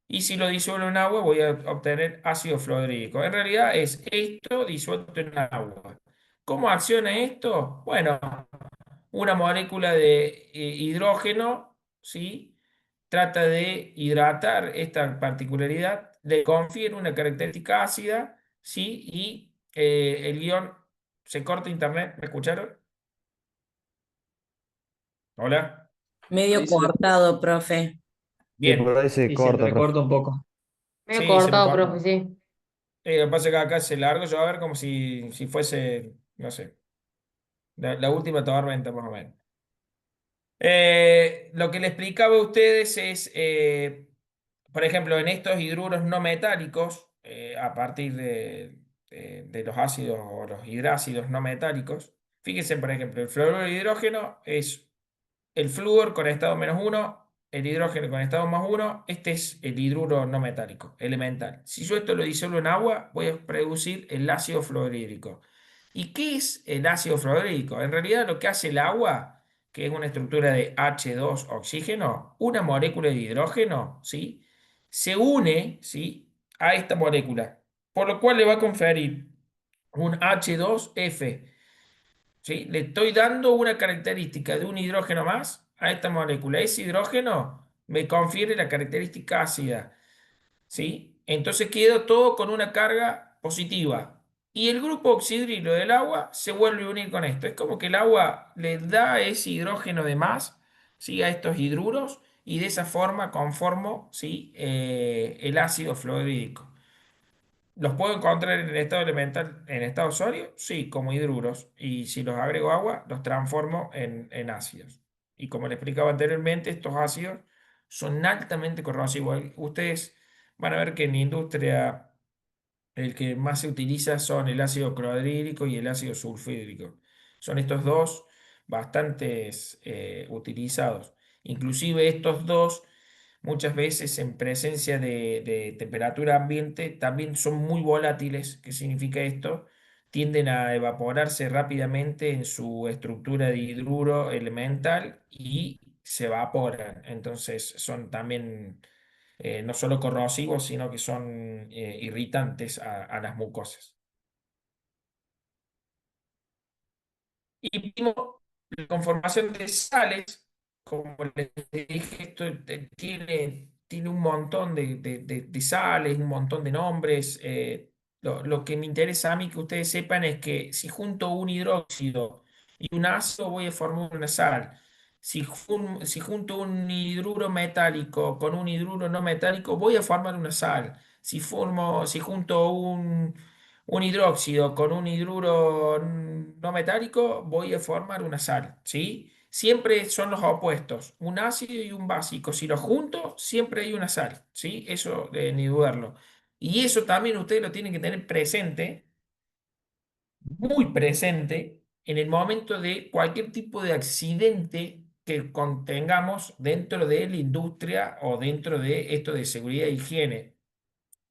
y si lo disuelvo en agua voy a obtener ácido fluorhídrico. En realidad es esto disuelto en agua. ¿Cómo acciona esto? Bueno, una molécula de hidrógeno, ¿sí? Trata de hidratar esta particularidad, le confiere una característica ácida, ¿sí? Y el guión se corta internet, ¿me escucharon? Hola. Medio Ahí se le- cortado, profe. Sí, por Bien. ahí se Y se corta, profe. entrecorta un poco. Medio Sí, se me cortado, corta. profe, sí. Lo que pasa es que acá se largo, yo a ver como si fuese, no sé, la última tormenta más o menos. Lo que le explicaba a ustedes es, por ejemplo, en estos hidruros no metálicos, a partir de los ácidos o los hidrácidos no metálicos, fíjense, por ejemplo, el fluoruro de hidrógeno es el flúor con estado -1, el hidrógeno con estado +1, este es el hidruro no metálico, elemental. Si yo esto lo disuelvo en agua, voy a producir el ácido fluorhídrico. ¿Y qué es el ácido fluorhídrico? En realidad lo que hace el agua, que es una estructura de H2 oxígeno, una molécula de hidrógeno, ¿sí? Se une, ¿sí? a esta molécula, por lo cual le va a conferir un H2F. ¿Sí? Le estoy dando una característica de un hidrógeno más a esta molécula. Ese hidrógeno me confiere la característica ácida. ¿Sí? Entonces quedo todo con una carga positiva. Y el grupo oxidrilo del agua se vuelve a unir con esto. Es como que el agua le da ese hidrógeno de más, ¿sí? a estos hidruros y de esa forma conformo, ¿sí? El ácido fluorhídrico. ¿Los puedo encontrar en el estado elemental, en estado sólido? Sí, como hidruros. Y si los agrego agua, los transformo en ácidos. Y como le explicaba anteriormente, estos ácidos son altamente corrosivos. Ustedes van a ver que en industria el que más se utiliza son el ácido clorhídrico y el ácido sulfhídrico. Son estos dos bastantes utilizados. Inclusive estos dos muchas veces en presencia de temperatura ambiente también son muy volátiles. ¿Qué significa esto? Tienden a evaporarse rápidamente en su estructura de hidruro elemental y se evaporan. Entonces son también no solo corrosivos, sino que son irritantes a las mucosas. Y vimos la conformación de sales, como les dije, esto tiene un montón de sales, un montón de nombres. Lo que me interesa a mí que ustedes sepan es que si junto un hidróxido y un ácido voy a formar una sal. Si junto un hidruro metálico con un hidruro no metálico, voy a formar una sal. Si junto un hidróxido con un hidruro no metálico, voy a formar una sal, ¿sí? Siempre son los opuestos, un ácido y un básico. Si los junto, siempre hay una sal, ¿sí? Eso ni dudarlo. Y eso también ustedes lo tienen que tener presente, muy presente, en el momento de cualquier tipo de accidente que contengamos dentro de la industria o dentro de esto de seguridad e higiene.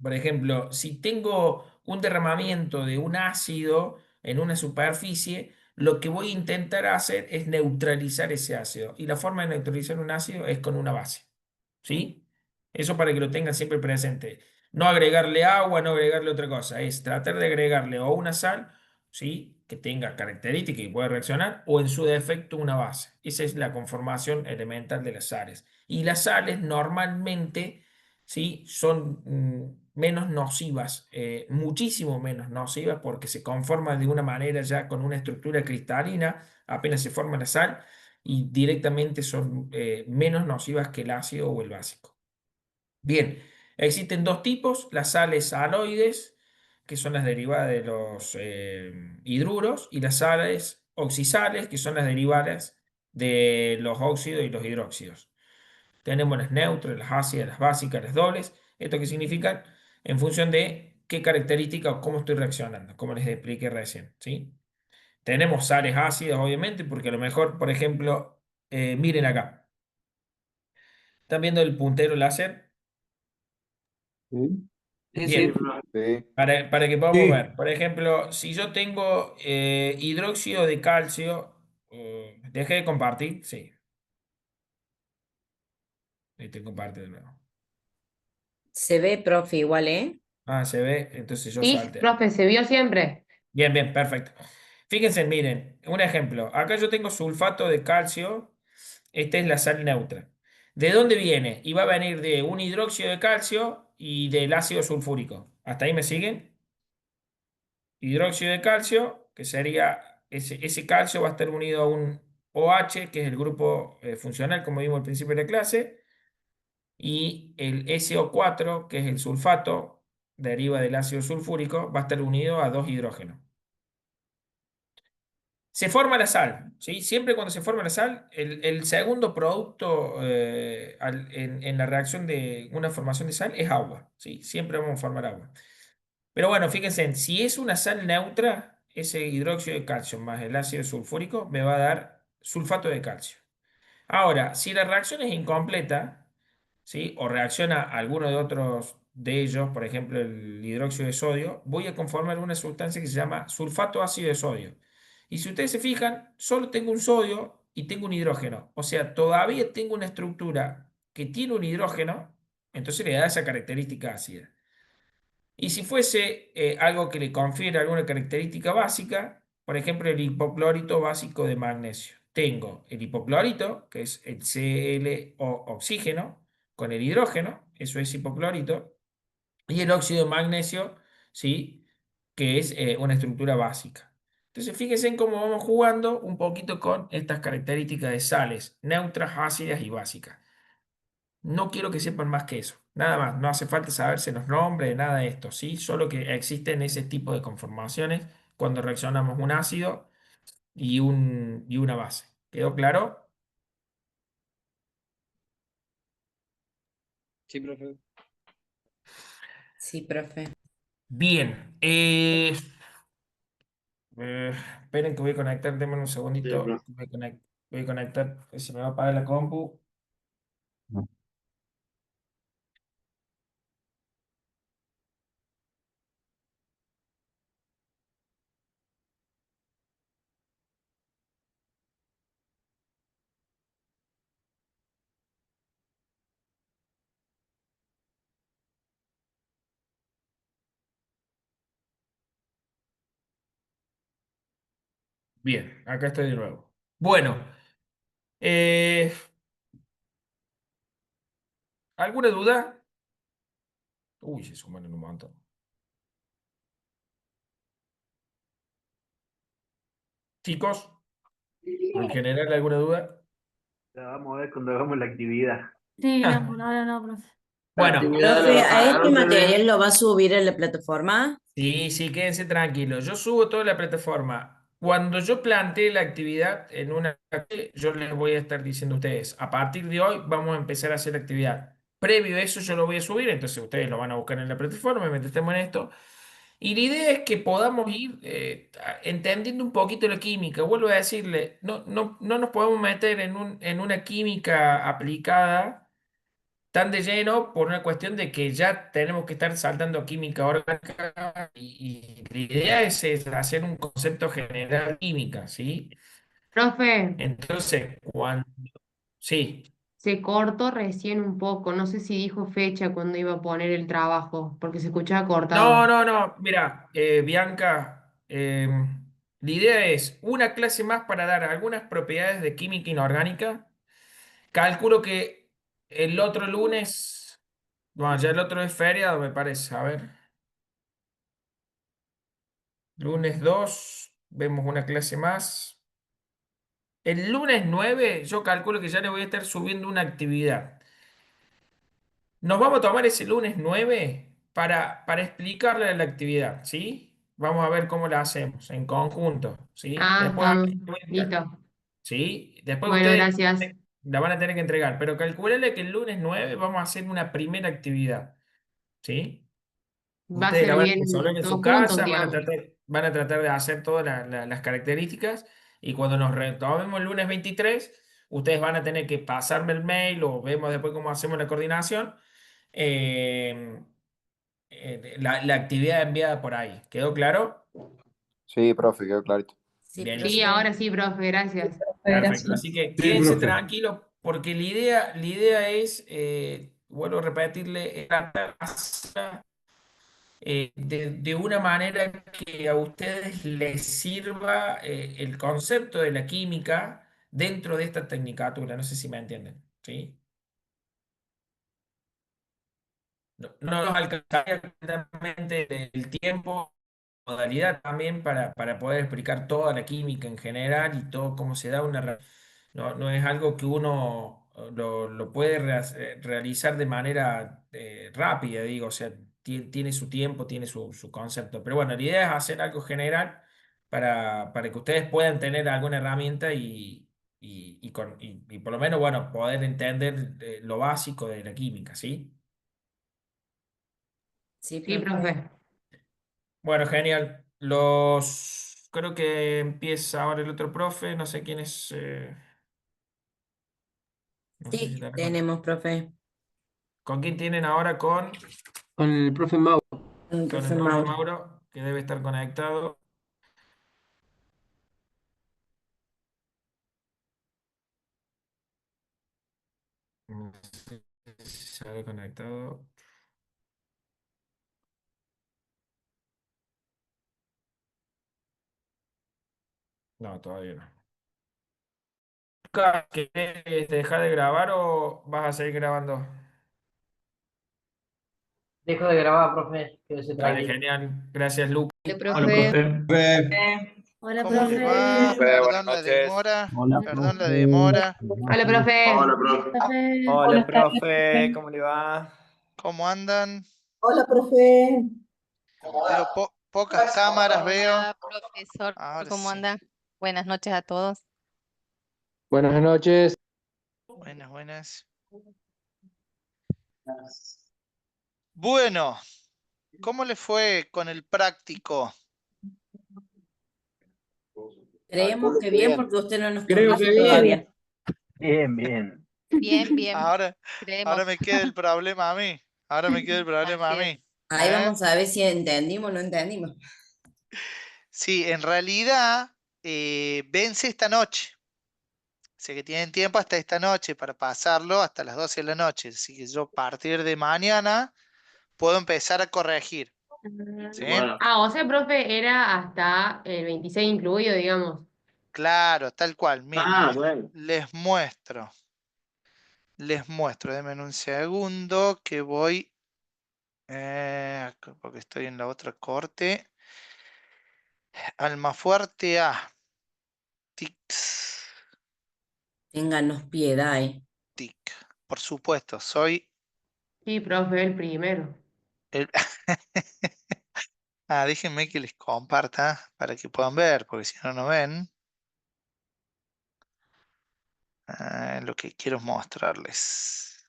Por ejemplo, si tengo un derramamiento de un ácido en una superficie, lo que voy a intentar hacer es neutralizar ese ácido. Y la forma de neutralizar un ácido es con una base. ¿Sí? Eso para que lo tengan siempre presente. No agregarle agua, no agregarle otra cosa. Es tratar de agregarle o una sal, ¿sí? Que tenga características y pueda reaccionar, o en su defecto una base. Esa es la conformación elemental de las sales. Y las sales normalmente, ¿sí? Son menos nocivas, muchísimo menos nocivas porque se conforman de una manera ya con una estructura cristalina, apenas se forma la sal y directamente son menos nocivas que el ácido o el básico. Bien, existen dos tipos, las sales aloides, que son las derivadas de los hidruros, y las sales oxisales, que son las derivadas de los óxidos y los hidróxidos. Tenemos las neutras, las ácidas, las básicas, las dobles. ¿Esto qué significan? En función de qué característica o cómo estoy reaccionando, como les expliqué recién, ¿sí? Tenemos sales ácidas, obviamente, porque a lo mejor, por ejemplo, miren acá. ¿Están viendo el puntero láser? Sí, Sí, sí, Bien, profe. Sí. para que podamos Sí. ver. Por ejemplo, si yo tengo hidróxido de calcio, dejé de compartir, sí. Te comparto de nuevo. Se ve, profe, igual, ¿eh? Ah, se ve, entonces yo ¿Y, salte. profe, se vio siempre? Bien, bien, perfecto. Fíjense, miren, un ejemplo. Acá yo tengo sulfato de calcio. Esta es la sal neutra. ¿De dónde viene? Y va a venir de un hidróxido de calcio y del ácido sulfúrico. ¿Hasta ahí me siguen? Hidróxido de calcio, que sería ese calcio va a estar unido a un OH, que es el grupo funcional, como vimos al principio de la clase, y el SO4, que es el sulfato, deriva del ácido sulfúrico, va a estar unido a dos hidrógenos. Se forma la sal, ¿sí? Siempre cuando se forma la sal, el segundo producto en la reacción de una formación de sal es agua, ¿sí? Siempre vamos a formar agua. Pero bueno, fíjense, si es una sal neutra, ese hidróxido de calcio más el ácido sulfúrico me va a dar sulfato de calcio. Ahora, si la reacción es incompleta, ¿sí? O reacciona a alguno de otros de ellos, por ejemplo el hidróxido de sodio, voy a conformar una sustancia que se llama sulfato ácido de sodio. Y si ustedes se fijan, solo tengo un sodio y tengo un hidrógeno. O sea, todavía tengo una estructura que tiene un hidrógeno, entonces le da esa característica ácida. Y si fuese algo que le confiere alguna característica básica, por ejemplo, el hipoclorito básico de magnesio. Tengo el hipoclorito, que es el ClO oxígeno, con el hidrógeno, eso es hipoclorito, y el óxido de magnesio, ¿sí? Que es una estructura básica. Entonces, fíjense en cómo vamos jugando un poquito con estas características de sales, neutras, ácidas y básicas. No quiero que sepan más que eso. Nada más. No hace falta saberse los nombres de nada de esto, ¿sí? Solo que existen ese tipo de conformaciones cuando reaccionamos un ácido y una base. ¿Quedó claro? Sí, profe. Sí, profe. Bien. Esperen que voy a conectar. Denme un Sí, segundito. profe. Voy a conectar. Se me va a apagar la compu. Bien. Acá estoy de nuevo. Bueno. eh, ¿Alguna duda? Uy, se suman un montón. Chicos, en general, ¿alguna duda? Ya vamos a ver cuando hagamos la actividad. Sí, no, por ahora no, profe. La Bueno. actividad la Profe, ¿a este bajaron, material bebé. lo va a subir en la plataforma? Sí, sí, quédense tranquilos. Yo subo toda la plataforma. Cuando yo plantee la actividad en una, yo les voy a estar diciendo a ustedes, a partir de hoy vamos a empezar a hacer actividad. Previo a eso yo lo voy a subir, entonces ustedes lo van a buscar en la plataforma mientras estemos en esto. Y la idea es que podamos ir entendiendo un poquito la química. Vuelvo a decirle, no nos podemos meter en una química aplicada tan de lleno por una cuestión de que ya tenemos que estar saltando química orgánica y la idea es hacer un concepto general de química, ¿sí? Profe, Entonces, cuando... Sí. se cortó recién un poco. No sé si dijo fecha cuando iba a poner el trabajo, porque se escuchaba cortado. No, mira, Bianca, la idea es una clase más para dar algunas propiedades de química inorgánica. Calculo que el otro lunes, bueno, ya el otro es feriado, me parece, a ver. Lunes 2 vemos una clase más. El lunes 9 yo calculo que ya le voy a estar subiendo una actividad. Nos vamos a tomar ese lunes 9 para explicarle la actividad, ¿sí? Vamos a ver cómo la hacemos en conjunto, ¿sí? Ah, Después, estamos. Listo. ¿sí? Después Bueno, ustedes gracias. la van a tener que entregar, pero calculenle que el lunes 9 vamos a hacer una primera actividad, ¿sí? Va a Ustedes ser la van a resolver bien en su todos juntos, casa, digamos. van a tratar de hacer todas las características y cuando nos retomemos el lunes 23, ustedes van a tener que pasarme el mail o vemos después cómo hacemos la coordinación, eh, la actividad enviada por ahí. ¿Quedó claro? Sí, profe, quedó clarito. Sí, Bien, Sí, listo. ahora sí, profe, gracias. Perfecto. Así que Sí, quédense profe. tranquilos porque la idea es, vuelvo a repetirle, de una manera que a ustedes les sirva el concepto de la química dentro de esta tecnicatura. No sé si me entienden, ¿sí? No nos alcanzaría completamente el tiempo, modalidad también para poder explicar toda la química en general y todo cómo se da una reacción. no es algo que uno lo puede realizar de manera rápida, digo, o sea, tiene su tiempo, tiene su concepto. Pero bueno, la idea es hacer algo general para que ustedes puedan tener alguna herramienta y por lo menos, bueno, poder entender lo básico de la química, ¿sí? Sí, Sí, profe. profe. Bueno, genial. Creo que empieza ahora el otro profe, no sé quién es, no sé si Sí, estará tenemos, profe. ¿Con quién tienen ahora? Con el profe Mau. Un Con el profe profe Mauro. Mauro, que debe estar conectado. No sé si se habrá conectado. No, todavía no. Lucas, ¿querés dejar de grabar o vas a seguir grabando? Dejo de grabar, profe, quédese Dale, tranquilo. genial. Gracias, Lucas. Hola, Hola, profe. profe. Hola, ¿Cómo les profe. va? Buenas Perdón la noches. demora, Hola, perdón la profe. demora. Hola, profe. Hola, profe. Profe. Hola, profe, ¿cómo le va? ¿Cómo andan? Hola, profe. Veo pocas cámaras, veo. Hola, profesor. Ahora ¿Cómo sí. anda? Buenas noches a todos. Buenas noches. Buenas, buenas. Bueno, ¿cómo le fue con el práctico? Creemos que bien porque usted no nos Creo que corrigió bien. todavía. Bien, bien. Bien, bien. Ahora, Creemos. ahora me queda el problema a mí. Ahora me queda el problema a Así es. mí. Ahí ¿Eh? vamos a ver si entendimos o no entendimos. Sí, en realidad vence esta noche. Así que tienen tiempo hasta esta noche para pasarlo hasta las 12 de la noche. Así que yo a partir de mañana puedo empezar a corregir. ¿Sí? Bueno, O sea, profe, era hasta el 26 incluido, digamos. Claro, tal cual. Miren, bueno. les muestro. Les muestro. Denme un segundo que voy. Porque estoy en la otra corte. Almafuerte A. Tics. Ténganos piedad, Tic. Por supuesto, soy Sí, profe, el primero. el. Déjenme que les comparta para que puedan ver, porque si no, no ven. Lo que quiero mostrarles.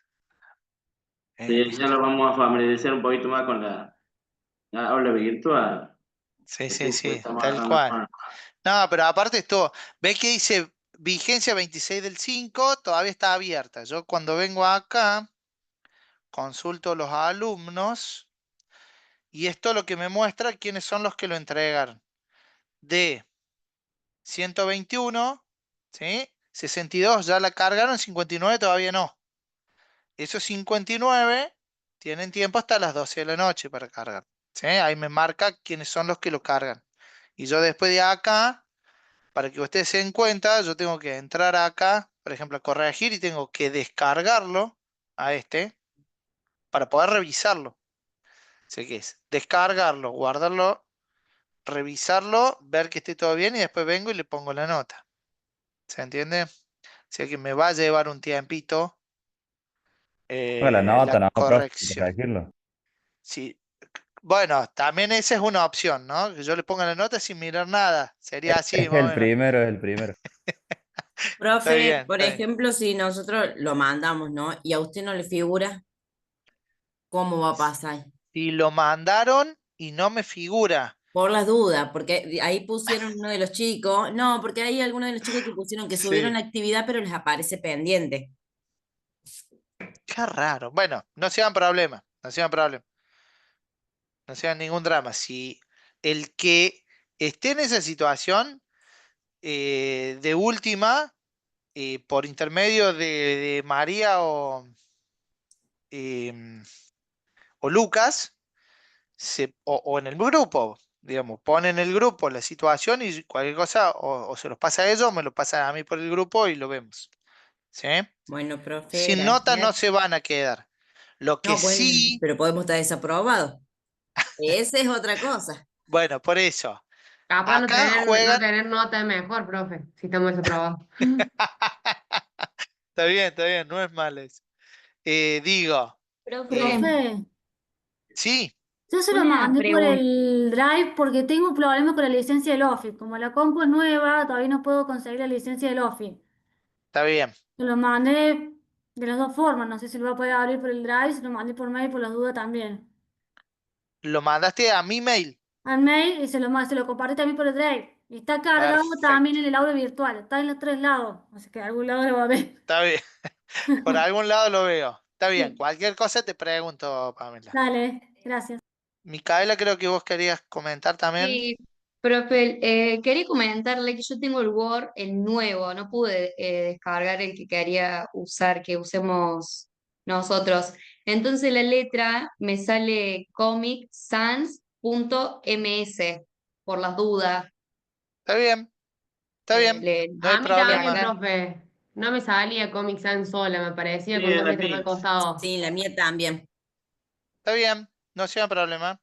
Sí, ya Listo. nos vamos a familiarizar un poquito más con la aula virtual. Sí, Así sí, pues sí, estamos tal hablando cual. con... No, pero aparte esto, ¿ves que dice vigencia 26 del 5? Todavía está abierta. Yo cuando vengo acá, consulto los alumnos y esto lo que me muestra quiénes son los que lo entregaron. De 121, ¿sí? 62 ya la cargaron, 59 todavía no. Esos 59 tienen tiempo hasta las 12 de la noche para cargar. ¿Sí? Ahí me marca quiénes son los que lo cargan. Y yo después de acá, para que ustedes se den cuenta, yo tengo que entrar acá, por ejemplo, a corregir y tengo que descargarlo a este para poder revisarlo. Sé qué es. Descargarlo, guardarlo, revisarlo, ver que esté todo bien y después vengo y le pongo la nota. ¿Se entiende? O sea que me va a llevar un tiempito La la nota, no, profe, corrección. corregirlo. Sí. Bueno, también esa es una opción, ¿no? Que yo le ponga la nota sin mirar nada. Sería así, Es más o el menos. primero, es el primero. Está Profe, bien, por está bien. ejemplo, si nosotros lo mandamos, ¿no? Y a usted no le figura, ¿cómo va a pasar? Si lo mandaron y no me figura. Por las dudas, porque ahí pusieron uno de los chicos, no, porque hay algunos de los chicos que pusieron que subieron Sí. la actividad, pero les aparece pendiente. Qué raro. Bueno, no sean problema, no sean problema, no sean ningún drama. Si el que esté en esa situación, de última, por intermedio de María em, o Lucas, o en el grupo, digamos, pone en el grupo la situación y cualquier cosa, o se los pasa a ellos, o me lo pasan a mí por el grupo y lo vemos. ¿Sí? Bueno, profe, Sin nota no gracias. se van a quedar. Lo que No, bueno, sí, pero podemos estar desaprobados. Esa es otra cosa. bueno, por eso, Capaz acá no juegan, tener nota es mejor, profe, si estamos desaprobados. está bien, no es mal eso. Digo, Profe, sí, yo se lo Una mandé por pregunta. el Drive porque tengo problemas con la licencia del Office. Como la compu es nueva, todavía no puedo conseguir la licencia del Office. está bien. Se lo mandé de las dos formas. No sé si lo va a poder abrir por el Drive, se lo mandé por mail por las dudas también. Lo mandaste a mi mail. Al mail y se lo compartí también por el Drive. Y está cargado también Perfecto, en el aula virtual. Está en los tres lados. Así que de algún lado lo va a ver. está bien. Por algún lado lo veo. Está bien, Sí, cualquier cosa te pregunto, Pamela. dale, gracias. Micaela, creo que vos querías comentar también. Sí, profe, quería comentarle que yo tengo el Word, el nuevo, no pude descargar el que quería usar, que usemos nosotros. Entonces la letra me sale comicsans.ms, por las dudas. Está bien, está bien, no hay A mí también, problema. profe. No me salía Comic Sans sola, me aparecía Sí, con dos la letras al Pix. costado. Sí, la mía también. Está bien, no sea problema.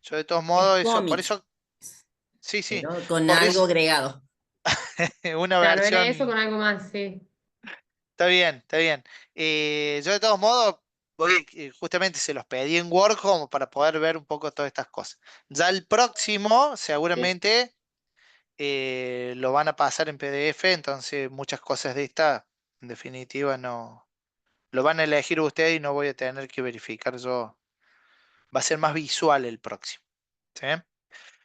Yo de todos Es modos, eso, por cómics, eso, sí, sí, pero con por algo eso, agregado. una Claro, era eso con versión, algo más, sí. está bien, está bien. Yo de todos modos, voy, justamente se los pedí en Word como para poder ver un poco todas estas cosas. Ya el próximo, seguramente, lo van a pasar en PDF, entonces muchas cosas de esta, en definitiva, no, lo van a elegir ustedes y no voy a tener que verificar yo. Va a ser más visual el próximo. ¿Sí?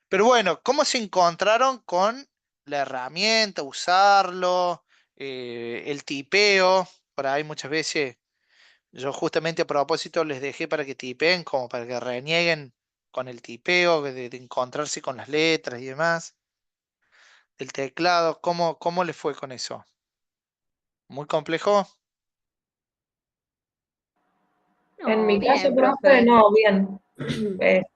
Pero bueno, ¿cómo se encontraron con la herramienta, usarlo, el tipeo? Por ahí muchas veces, yo justamente a propósito les dejé para que tipeen, como para que renieguen con el tipeo, de encontrarse con las letras y demás, el teclado. ¿Cómo les fue con eso? ¿Muy complejo? En mi caso, Bien, profe, profe. no, bien.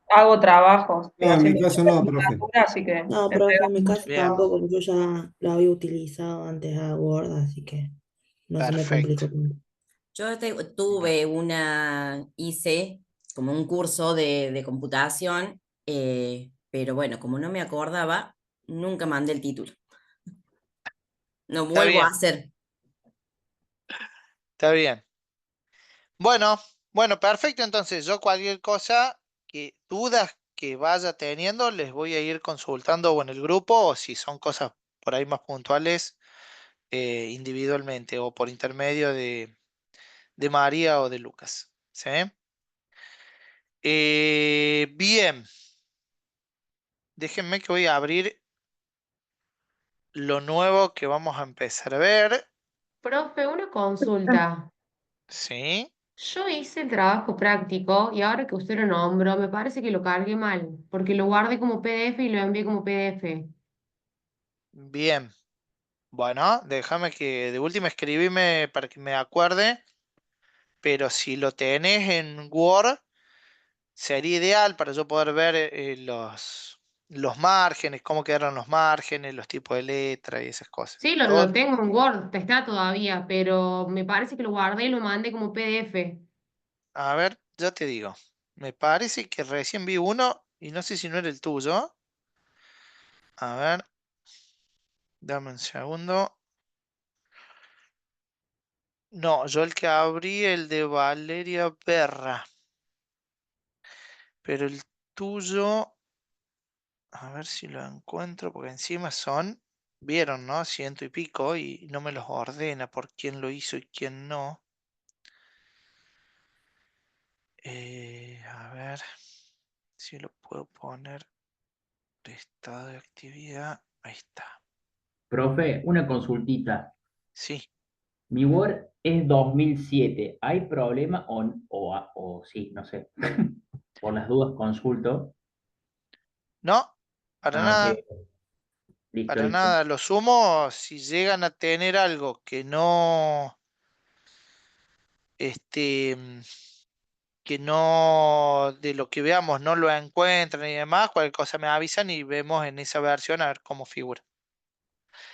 Hago trabajos, estoy No, en mi haciendo caso no, profe. literatura, así que No, profe, en mi caso Bien, tampoco, porque yo ya lo había utilizado antes a Word, así que no se me perfecto. complicó tanto. Yo Bien. hice como un curso de computación, pero bueno, como no me acordaba, nunca mandé el título. No Está vuelvo a bien, hacer. está bien. Bueno, bueno, perfecto. Entonces, yo cualquier cosa, dudas que vaya teniendo, les voy a ir consultando o en el grupo o si son cosas por ahí más puntuales, individualmente o por intermedio de María o de Lucas. ¿Sí? Bien, déjenme que voy a abrir lo nuevo que vamos a empezar a ver. profe, una consulta. ¿Sí? Yo hice el trabajo práctico y ahora que usted lo nombró, me parece que lo cargué mal, porque lo guardé como PDF y lo envié como PDF. Bien. Bueno, déjame que de última escribime para que me acuerde, pero si lo tenés en Word, sería ideal para yo poder ver los márgenes, cómo quedaron los márgenes, los tipos de letra y esas cosas. Sí, lo tengo en Word, está todavía, pero me parece que lo guardé y lo mandé como PDF. A ver, ya te digo. Me parece que recién vi uno y no sé si no era el tuyo. A ver, dame un segundo. No, yo el que abrí, el de Valeria Berra. Pero el tuyo, a ver si lo encuentro, porque encima son, vieron, ¿no? Ciento y pico y no me los ordena por quién lo hizo y quién no. A ver si lo puedo poner. Estado de actividad. Ahí está. Profe, una consultita. Sí. Mi Word es 2007. ¿Hay problema o sí, no sé? Por las dudas consulto. No, para Ah, ok. nada. Listo, Para listo. nada. Lo sumo si llegan a tener algo este, que no, de lo que veamos no lo encuentran y demás, cualquier cosa me avisan y vemos en esa versión a ver cómo figura.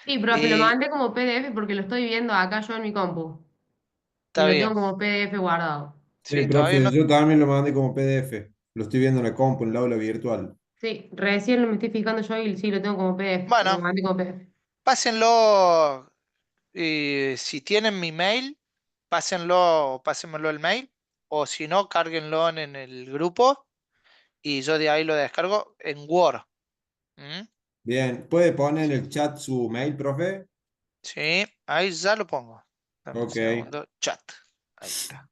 Sí, profe, lo Eh, mandé como PDF porque lo estoy viendo acá yo en mi compu y está lo bien. tengo como PDF guardado. Sí, Sí, todavía profe, no. yo también lo mandé como PDF. Lo estoy viendo en la compu, en el aula virtual. Sí, recién me estoy fijando yo y sí, lo tengo como PDF, lo Bueno, mandé como PDF. pásenlo. Si tienen mi mail, pásenmelo el mail, o si no, cárguenlo en el grupo y yo de ahí lo descargo en Word. ¿Mm? Bien, ¿puede poner en el chat su mail, profe? Sí, ahí ya lo pongo. Dame un Ok. segundo, chat. Ahí está.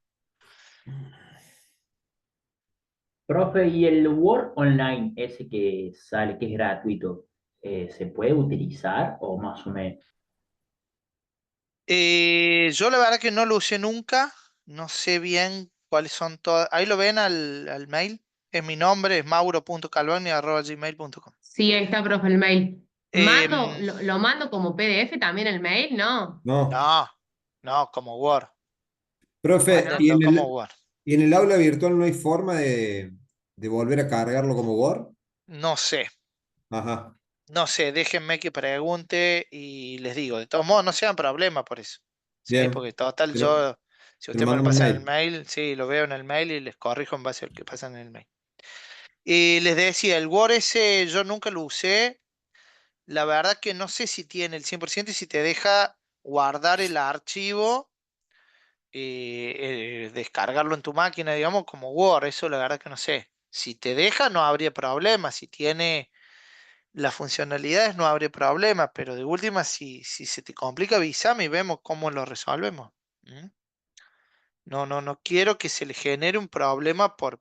Profe, ¿y el Word Online, ese que sale, que es gratuito, se puede utilizar o más o menos? Yo la verdad que no lo usé nunca, no sé bien cuáles son todas. Ahí lo ven al mail. Es mi nombre, es mauro.calvani@gmail.com. Sí, ahí está, profe, el mail. ¿Mando, Em, lo mando como PDF también el mail? No. No. no, no, como Word. Profe, Bueno, Mándenlo como Word. ¿y en el aula virtual no hay forma de volver a cargarlo como Word? No sé, Ajá. no sé, déjenme que pregunte y les digo. De todos modos, no sean problema por eso. Sí, Bien. porque total, Pero, si pero usted me lo mándame un pasa en el mail. mail, sí, lo veo en el mail y les corrijo en base al que pasa en el mail. Y les decía, el Word ese yo nunca lo usé. La verdad que no sé si tiene el 100% y si te deja guardar el archivo, descargarlo en tu máquina, digamos, como Word. Eso la verdad que no sé. Si te deja, no habría problema. Si tiene las funcionalidades, no habría problema. Pero de última, si se te complica, avísame y vemos cómo lo resolvemos. ¿Mm? No quiero que se le genere un problema por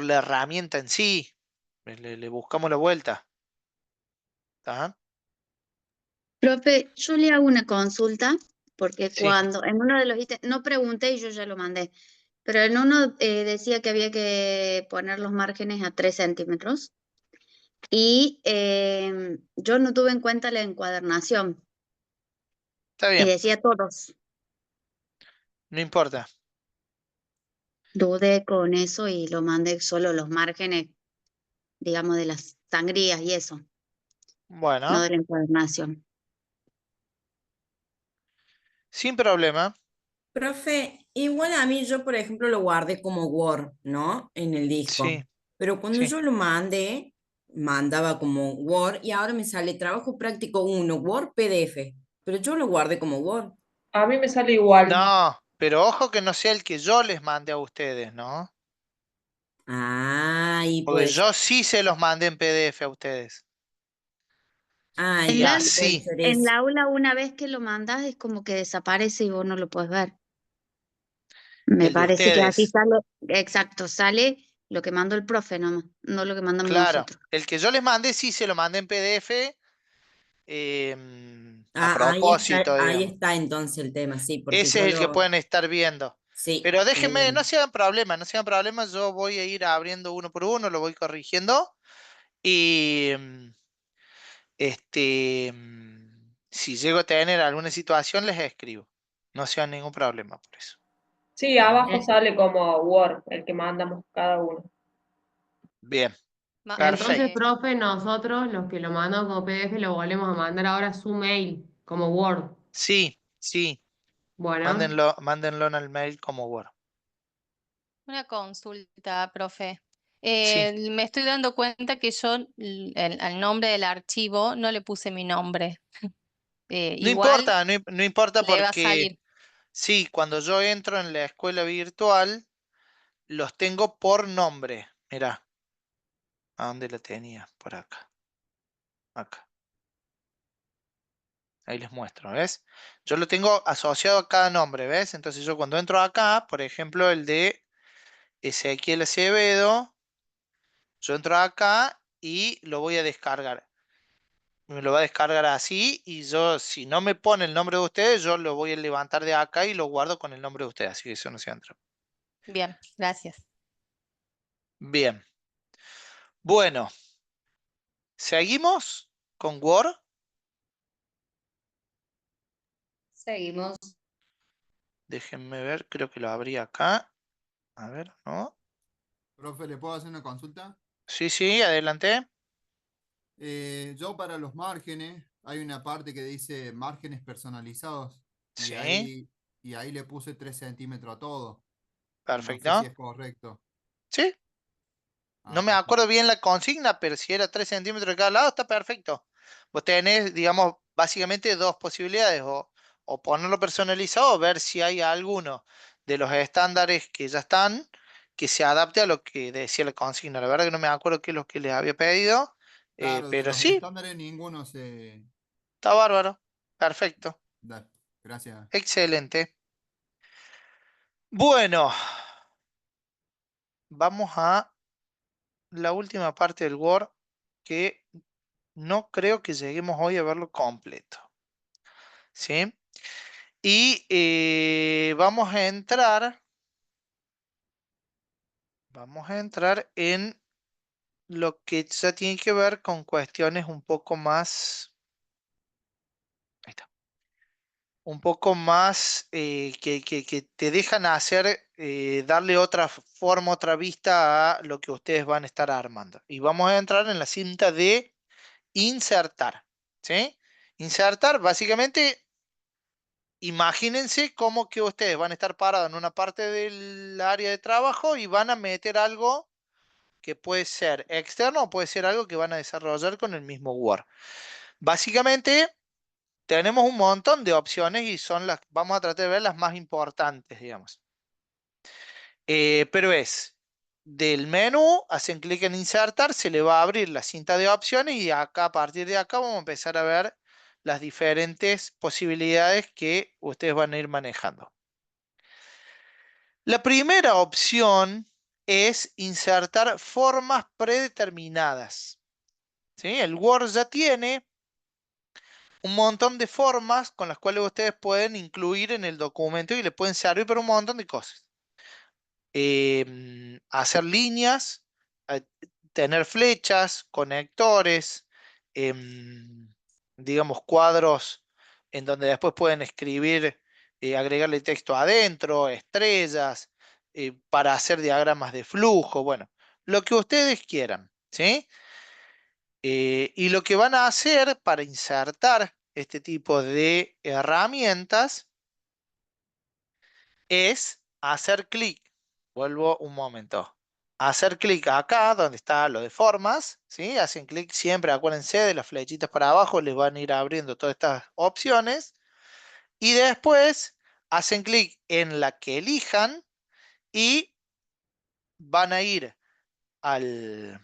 la herramienta en sí. Le buscamos la vuelta. ¿Tá? Profe, yo le hago una consulta porque Sí. cuando en uno de los ítems, no pregunté y yo ya lo mandé, pero en uno decía que había que poner los márgenes a 3 centímetros y yo no tuve en cuenta la encuadernación Está y bien, decía todos. no importa. Dudé con eso y lo mandé solo los márgenes, digamos, de las sangrías y eso, no Bueno, de la encuadernación. sin problema. Profe, igual a mí yo, por ejemplo, lo guardé como Word, ¿no? En el Sí, disco. Pero cuando sí. yo lo mandé, mandaba como Word y ahora me sale trabajo práctico 1, Word PDF. Pero yo lo guardé como Word. a mí me sale igual. No, pero ojo que no sea el que yo les mande a ustedes, ¿no? Ay, Porque pues, yo sí se los mandé en PDF a ustedes. ay, Y En la, ay, puede así, ser en eso. la aula una vez que lo mandas es como que desaparece y vos no lo puedes ver. Me el de parece que así ustedes. sale, exacto, sale lo que mandó el profe, no lo que mandamos Claro, nosotros. el que yo les mandé sí se lo mandé en PDF a Ah, propósito, ahí digamos. está entonces el tema, sí, porque Ese yo es el que lo, pueden estar viendo. sí, Pero déjenme, no se hagan problemas, no se hagan problemas. Yo voy a ir abriendo uno por uno, lo voy corrigiendo. Y si llego a tener alguna situación, les escribo. No sea ningún problema por eso. Sí, abajo sale como Word, el que mandamos cada uno. Bien, Entonces, perfecto. Profe, profe, nosotros los que lo mandamos como PDF lo volvemos a mandar ahora a su mail, como Word. Sí, sí, Bueno, mándenlo en el mail como Word. una consulta, profe. Sí, Me estoy dando cuenta que yo al nombre del archivo no le puse mi nombre. no Igual importa, no importa le va a porque salir. sí, cuando yo entro en la escuela virtual, los tengo por nombre. Mirá, ¿a dónde la tenía? Por acá, acá. Ahí les muestro, ¿ves? Yo lo tengo asociado a cada nombre, ¿ves? Entonces yo cuando entro acá, por ejemplo, el de Ezequiel Acevedo, yo entro acá y lo voy a descargar. Me lo va a descargar así y yo, si no me pone el nombre de ustedes, yo lo voy a levantar de acá y lo guardo con el nombre de ustedes, así que eso no se entra. Bien, gracias. Bien, bueno, seguimos con Word. Seguimos. Déjenme ver, creo que lo abrí acá. A ver, ¿no? Profe, ¿le puedo hacer una consulta? Sí, sí, adelante. Yo para los márgenes, hay una parte que dice márgenes personalizados y Sí, ahí le puse 3 centímetros a todo. No sé si perfecto. es correcto. Sí, no Ah, me perfecto. acuerdo bien la consigna, pero si era 3 centímetros de cada lado, está perfecto. Vos tenés, digamos, básicamente dos posibilidades, o ponerlo personalizado o ver si hay alguno de los estándares que ya están que se adapte a lo que decía la consigna. La verdad que no me acuerdo qué es lo que les había pedido, Claro, de pero los sí, estándares ninguno se... está bárbaro. Perfecto. Dale, gracias. Excelente. Bueno, vamos a la última parte del Word que no creo que lleguemos hoy a verlo completo. ¿Sí? Y vamos a entrar en lo que ya tiene que ver con cuestiones un poco más, ahí está, un poco más que te dejan hacer, darle otra forma, otra vista a lo que ustedes van a estar armando. Y vamos a entrar en la cinta de insertar, ¿sí? Insertar, básicamente, imagínense cómo que ustedes van a estar parados en una parte del área de trabajo y van a meter algo que puede ser externo o puede ser algo que van a desarrollar con el mismo Word. Básicamente, tenemos un montón de opciones y son las, vamos a tratar de ver las más importantes, digamos. Pero es del menú, hacen clic en insertar, se le va a abrir la cinta de opciones y acá, a partir de acá, vamos a empezar a ver las diferentes posibilidades que ustedes van a ir manejando. La primera opción es insertar formas predeterminadas. ¿Sí? El Word ya tiene un montón de formas con las cuales ustedes pueden incluir en el documento y le pueden servir para un montón de cosas. Hacer líneas, eh, tener flechas, conectores, em, digamos cuadros en donde después pueden escribir, agregarle texto adentro, estrellas, para hacer diagramas de flujo, bueno, lo que ustedes quieran, ¿sí? Y lo que van a hacer para insertar este tipo de herramientas es hacer clic. Vuelvo un momento. Hacer clic acá donde está lo de formas, ¿sí? Hacen clic siempre, acuérdense de las flechitas para abajo, les van a ir abriendo todas estas opciones. Y después hacen clic en la que elijan y van a ir al,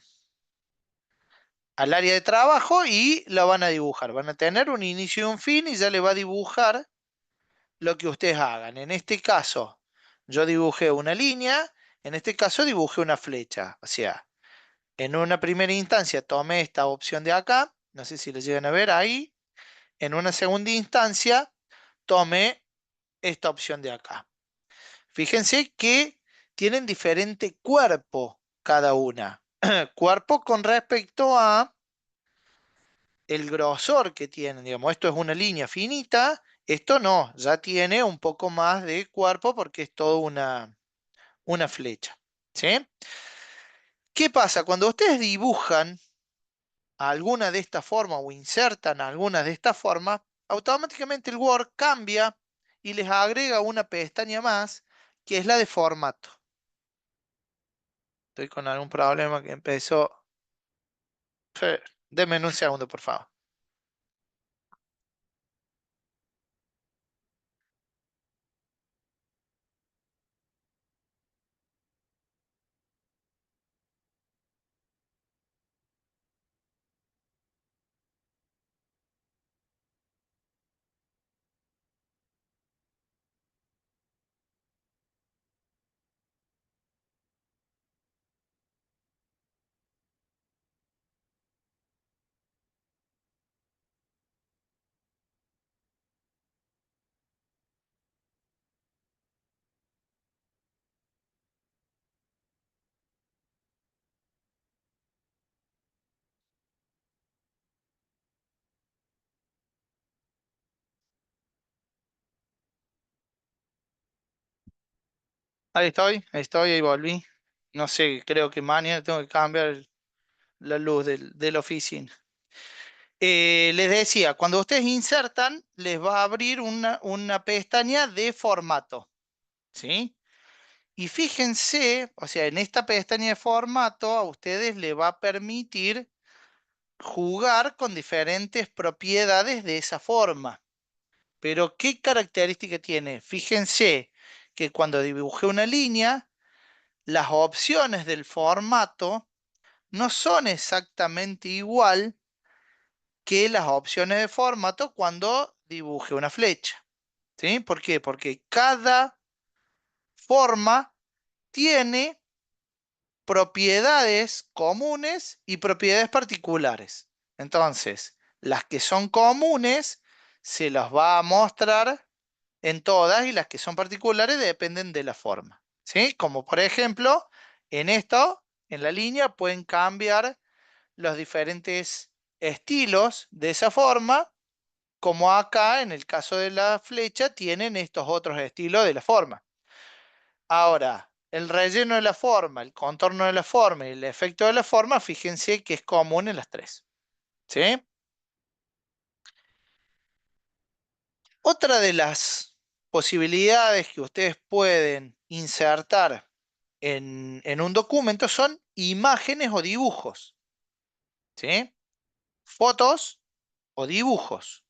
al área de trabajo y la van a dibujar. Van a tener un inicio y un fin y ya le va a dibujar lo que ustedes hagan. En este caso, yo dibujé una línea, en este caso dibujé una flecha. O sea, en una primera instancia tomé esta opción de acá, no sé si lo llegan a ver ahí. En una segunda instancia tomé esta opción de acá. Fíjense que tienen diferente cuerpo cada una. Cuerpo con respecto a el grosor que tienen, digamos, esto es una línea finita, esto no, ya tiene un poco más de cuerpo porque es toda una flecha, ¿sí? ¿Qué pasa? Cuando ustedes dibujan alguna de estas formas o insertan alguna de estas formas, automáticamente el Word cambia y les agrega una pestaña más, que es la de formato. Estoy con algún problema que empezó. Denme un segundo, por favor. Ahí estoy, ahí volví. No sé, creo que mañana tengo que cambiar la luz de la oficina. Les decía, cuando ustedes insertan, les va a abrir una pestaña de formato, ¿sí? Y fíjense, o sea, en esta pestaña de formato a ustedes les va a permitir jugar con diferentes propiedades de esa forma. Pero ¿qué característica tiene? Fíjense que cuando dibujé una línea, las opciones del formato no son exactamente igual que las opciones de formato cuando dibuje una flecha. ¿Sí? ¿Por qué? Porque cada forma tiene propiedades comunes y propiedades particulares. Entonces, las que son comunes se las va a mostrar en todas y las que son particulares dependen de la forma. ¿Sí? Como por ejemplo, en esto, en la línea, pueden cambiar los diferentes estilos de esa forma, como acá en el caso de la flecha tienen estos otros estilos de la forma. Ahora, el relleno de la forma, el contorno de la forma y el efecto de la forma, fíjense que es común en las tres. ¿Sí? Otra de las posibilidades que ustedes pueden insertar en un documento son imágenes o dibujos. ¿Sí? Fotos o dibujos.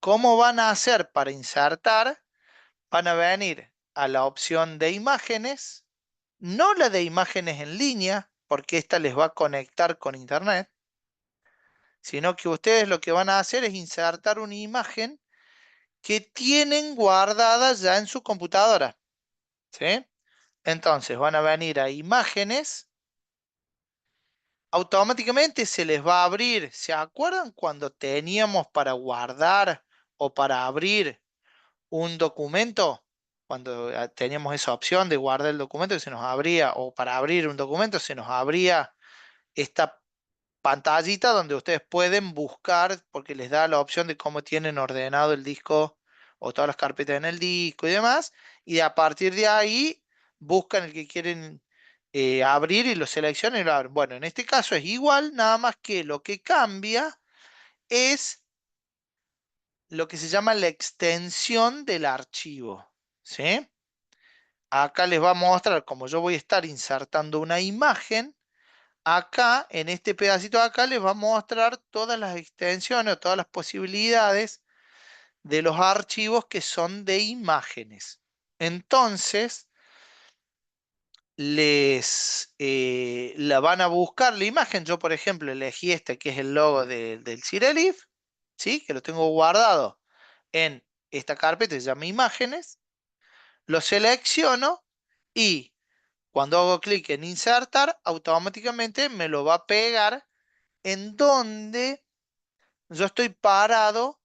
¿Cómo van a hacer para insertar? Van a venir a la opción de imágenes, no la de imágenes en línea, porque esta les va a conectar con internet, sino que ustedes lo que van a hacer es insertar una imagen que tienen guardada ya en su computadora. ¿Sí? Entonces van a venir a imágenes, automáticamente se les va a abrir. ¿Se acuerdan cuando teníamos para guardar o para abrir un documento? Cuando teníamos esa opción de guardar el documento, se nos abría, o para abrir un documento, se nos abría esta pantallita donde ustedes pueden buscar, porque les da la opción de cómo tienen ordenado el disco o todas las carpetas en el disco y demás, y a partir de ahí buscan el que quieren abrir y lo seleccionan y lo abren. Bueno, en este caso es igual, nada más que lo que cambia es lo que se llama la extensión del archivo. ¿Sí? Acá les va a mostrar, como yo voy a estar insertando una imagen, acá, en este pedacito de acá, les va a mostrar todas las extensiones o todas las posibilidades de los archivos que son de imágenes. Entonces, la van a buscar la imagen. Yo, por ejemplo, elegí este que es el logo del Cirelif, ¿sí? Que lo tengo guardado en esta carpeta que se llama imágenes. Lo selecciono y cuando hago clic en insertar, automáticamente me lo va a pegar en donde yo estoy parado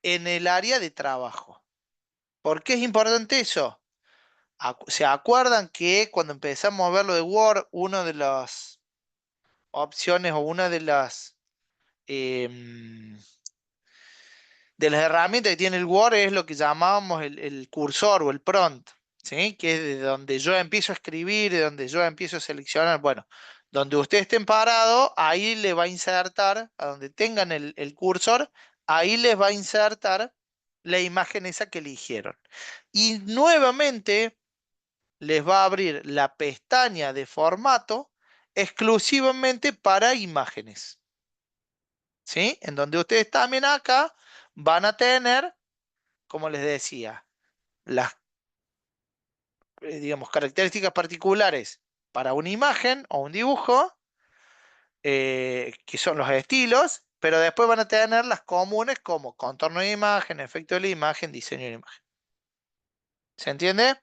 en el área de trabajo. ¿Por qué es importante eso? ¿Se acuerdan que cuando empezamos a ver lo de Word, una de las opciones o una em, de las herramientas que tiene el Word es lo que llamábamos el cursor o el prompt, ¿sí? Que es de donde yo empiezo a escribir, de donde yo empiezo a seleccionar? Bueno, donde ustedes estén parados, ahí le va a insertar, a donde tengan el cursor, ahí les va a insertar la imagen esa que eligieron. Y nuevamente les va a abrir la pestaña de formato exclusivamente para imágenes. ¿Sí? En donde ustedes también acá van a tener, como les decía, las digamos, características particulares para una imagen o un dibujo, que son los estilos, pero después van a tener las comunes como contorno de imagen, efecto de la imagen, diseño de la imagen. ¿Se entiende?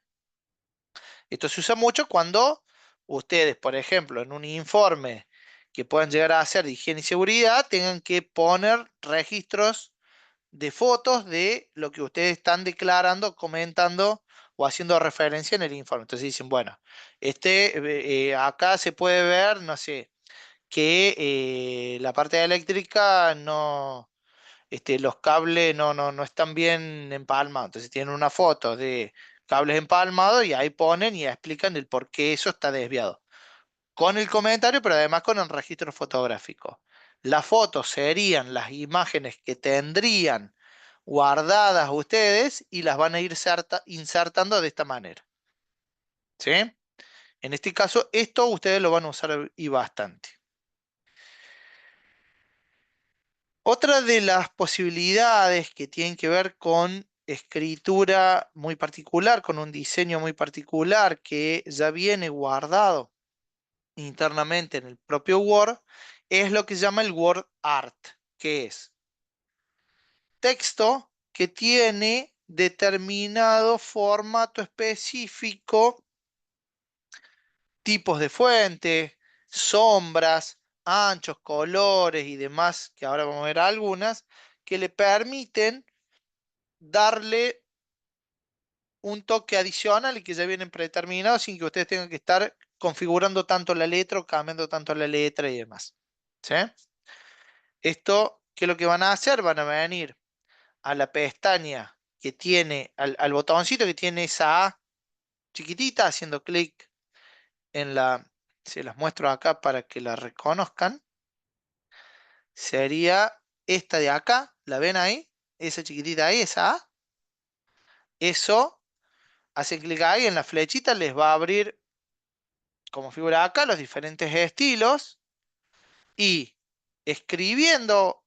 Esto se usa mucho cuando ustedes, por ejemplo, en un informe que puedan llegar a hacer de higiene y seguridad, tengan que poner registros de fotos de lo que ustedes están declarando, comentando o haciendo referencia en el informe. Entonces dicen, bueno, acá se puede ver, no sé, que la parte eléctrica no, los cables no están bien empalmados. Entonces tienen una foto de cables empalmados y ahí ponen y explican el por qué eso está desviado. Con el comentario, pero además con el registro fotográfico. Las fotos serían las imágenes que tendrían guardadas ustedes y las van a ir insertando de esta manera. ¿Sí? En este caso, esto ustedes lo van a usar y bastante. Otra de las posibilidades que tienen que ver con escritura muy particular, con un diseño muy particular que ya viene guardado internamente en el propio Word, es lo que se llama el Word Art, que es texto que tiene determinado formato específico, tipos de fuente, sombras, anchos, colores y demás, que ahora vamos a ver algunas, que le permiten darle un toque adicional y que ya vienen predeterminados sin que ustedes tengan que estar configurando tanto la letra o cambiando tanto la letra y demás. ¿Sí? Esto, ¿qué es lo que van a hacer? Van a venir a la pestaña que tiene, al botoncito que tiene esa A chiquitita, haciendo clic en la, se las muestro acá para que la reconozcan, sería esta de acá, ¿la ven ahí? Esa chiquitita ahí, esa A. Eso, hacen clic ahí en la flechita, les va a abrir, como figura acá, los diferentes estilos y escribiendo,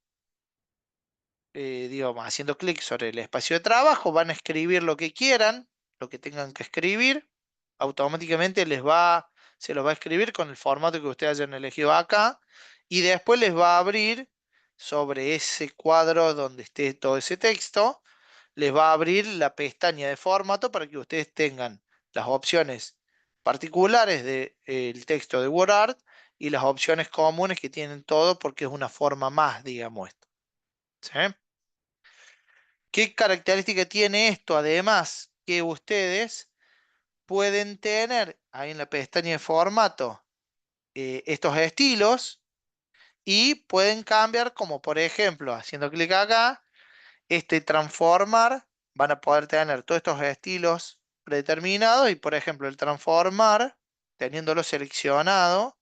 digamos, haciendo clic sobre el espacio de trabajo, van a escribir lo que quieran, lo que tengan que escribir, automáticamente se los va a escribir con el formato que ustedes hayan elegido acá y después les va a abrir sobre ese cuadro donde esté todo ese texto, les va a abrir la pestaña de formato para que ustedes tengan las opciones particulares del texto de WordArt y las opciones comunes que tienen todo porque es una forma más, digamos esto. ¿Sí? ¿Qué característica tiene esto? Además, que ustedes pueden tener ahí en la pestaña de formato estos estilos y pueden cambiar, como por ejemplo, haciendo clic acá, transformar, van a poder tener todos estos estilos predeterminados y por ejemplo el transformar, teniéndolo seleccionado,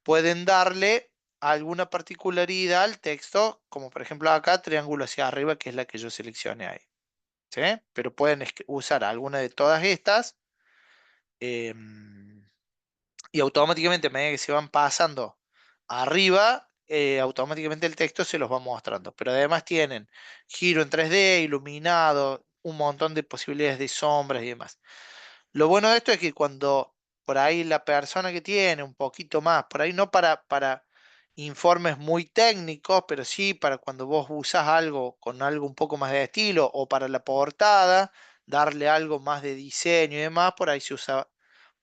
pueden darle alguna particularidad al texto, como por ejemplo acá, triángulo hacia arriba, que es la que yo seleccioné ahí. ¿Sí? Pero pueden usar alguna de todas estas y automáticamente a medida que se van pasando arriba, automáticamente el texto se los va mostrando. Pero además tienen giro en 3D, iluminado, un montón de posibilidades de sombras y demás. Lo bueno de esto es que cuando por ahí la persona que tiene un poquito más, por ahí no para informes muy técnicos, pero sí para cuando vos usas algo con algo un poco más de estilo o para la portada, darle algo más de diseño y demás, por ahí se usa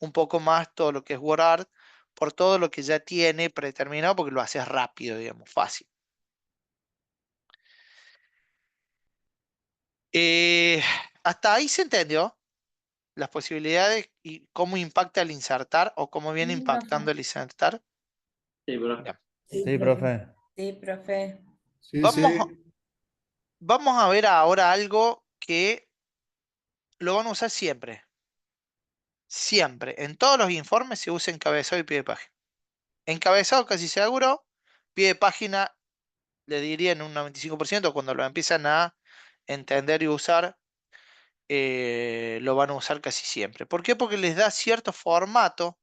un poco más todo lo que es WordArt, por todo lo que ya tiene predeterminado, porque lo haces rápido, digamos, fácil. Eh, Hasta ahí se entendió las posibilidades y cómo impacta el insertar o cómo viene Sí, profe. impactando el insertar. Sí, bro. Bien. Sí, profe. Sí, profe. Sí, Vamos, sí. vamos a ver ahora algo que lo van a usar siempre. Siempre. En todos los informes se usa encabezado y pie de página. Encabezado casi seguro, pie de página le diría en un 95% cuando lo empiezan a entender y usar, lo van a usar casi siempre. ¿Por qué? Porque les da cierto formato,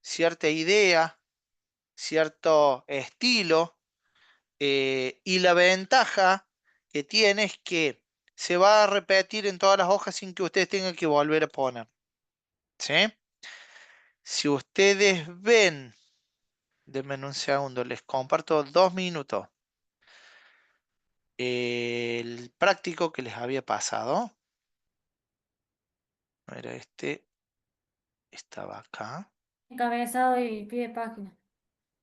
cierta idea, cierto estilo, y la ventaja que tiene es que se va a repetir en todas las hojas sin que ustedes tengan que volver a poner. ¿Sí? Si ustedes ven, denme un segundo, les comparto 2 minutos. El práctico que les había pasado. Era estaba acá. Encabezado y pie de página.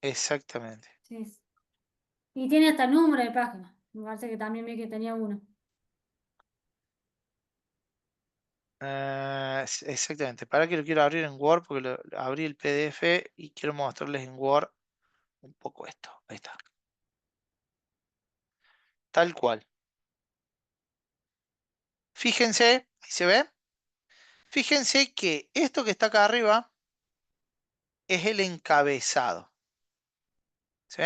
Exactamente. Sí. Y tiene hasta número de página. Me parece que también vi que tenía uno. Exactamente. Para que lo quiero abrir en Word, porque abrí el PDF y quiero mostrarles en Word un poco esto. Ahí está. Tal cual. Fíjense, ahí se ve. Fíjense que esto que está acá arriba es el encabezado. ¿Sí?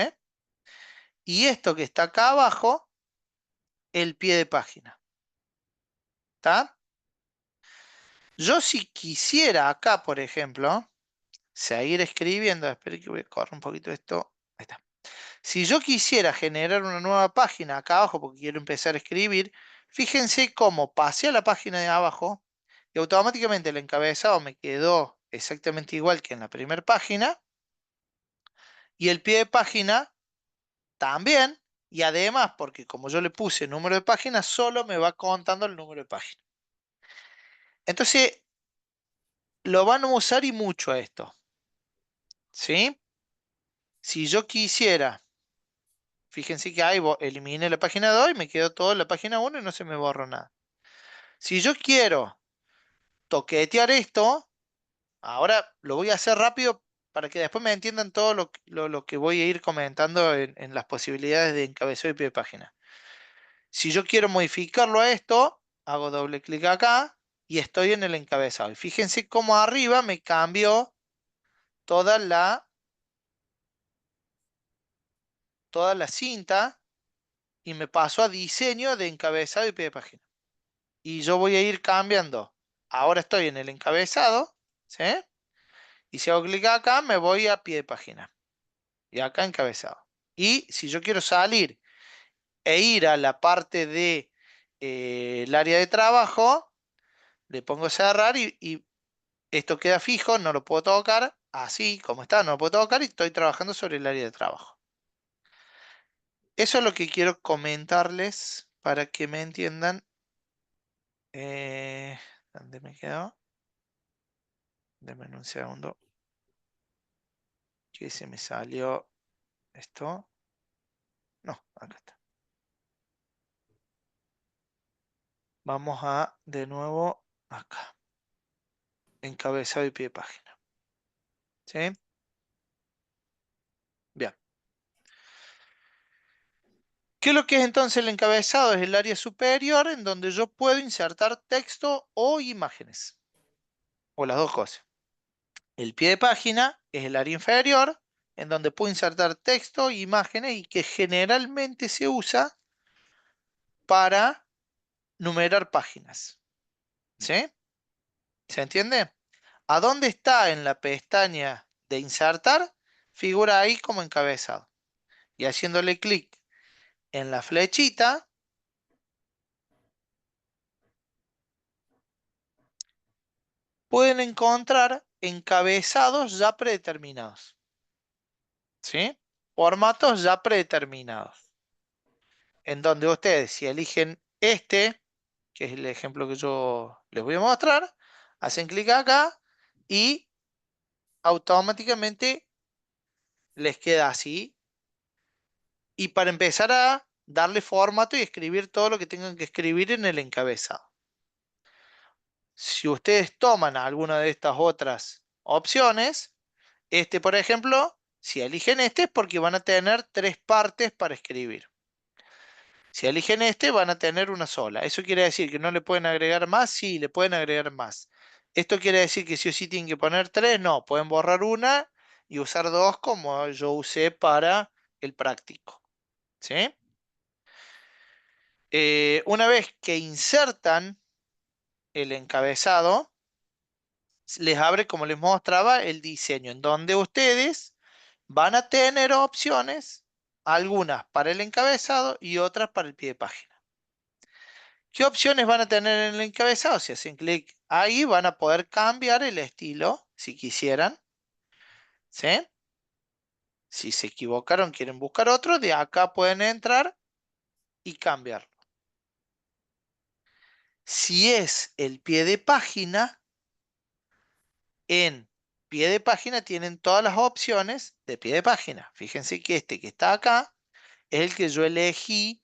Y esto que está acá abajo, el pie de página. ¿Está? Yo si quisiera acá, por ejemplo, seguir escribiendo, espero que voy a correr un poquito esto. Ahí está. Si yo quisiera generar una nueva página acá abajo porque quiero empezar a escribir, fíjense cómo pasé a la página de abajo y automáticamente el encabezado me quedó exactamente igual que en la primera página y el pie de página también. Y además, porque como yo le puse número de página, solo me va contando el número de página. Entonces, lo van a usar y mucho a esto. ¿Sí? Si yo quisiera, fíjense que ahí eliminé la página 2 y me quedó todo en la página 1 y no se me borró nada. Si yo quiero toquetear esto, ahora lo voy a hacer rápido para que después me entiendan todo lo que voy a ir comentando en las posibilidades de encabezado y pie de página. Si yo quiero modificarlo a esto, hago doble clic acá y estoy en el encabezado. Y fíjense cómo arriba me cambió toda la cinta y me pasó a diseño de encabezado y pie de página. Y yo voy a ir cambiando. Ahora estoy en el encabezado, ¿sí? Y si hago clic acá, me voy a pie de página. Y acá encabezado. Y si yo quiero salir e ir a la parte de el área de trabajo, le pongo cerrar y esto queda fijo, no lo puedo tocar. Así como está, no lo puedo tocar y estoy trabajando sobre el área de trabajo. Eso es lo que quiero comentarles para que me entiendan. ¿Dónde me quedó? Denme un segundo. Que se me salió esto. No, acá está. Vamos a, de nuevo, acá. Encabezado y pie de página. ¿Sí? Bien. ¿Qué es lo que es entonces el encabezado? Es el área superior en donde yo puedo insertar texto o imágenes. O las dos cosas. El pie de página es el área inferior en donde puedo insertar texto e imágenes y que generalmente se usa para numerar páginas. ¿Sí? ¿Se entiende? ¿A dónde está en la pestaña de insertar? Figura ahí como encabezado. Y haciéndole clic en la flechita, pueden encontrar encabezados ya predeterminados. ¿Sí? Formatos ya predeterminados. En donde ustedes, si eligen este, que es el ejemplo que yo les voy a mostrar, hacen clic acá y automáticamente les queda así. Y para empezar a darle formato y escribir todo lo que tengan que escribir en el encabezado. Si ustedes toman alguna de estas otras opciones, por ejemplo, si eligen este es porque van a tener 3 partes para escribir. Si eligen este, van a tener una sola. ¿Eso quiere decir que no le pueden agregar más? Sí, le pueden agregar más. ¿Esto quiere decir que sí o sí tienen que poner 3? No, pueden borrar una y usar 2 como yo usé para el práctico. ¿Sí? Una vez que insertan el encabezado, les abre, como les mostraba, el diseño, en donde ustedes van a tener opciones, algunas para el encabezado y otras para el pie de página. ¿Qué opciones van a tener en el encabezado? Si hacen clic ahí, van a poder cambiar el estilo, si quisieran. ¿Sí? Si se equivocaron, quieren buscar otro, de acá pueden entrar y cambiarlo. Si es el pie de página, en pie de página tienen todas las opciones de pie de página. Fíjense que este que está acá es el que yo elegí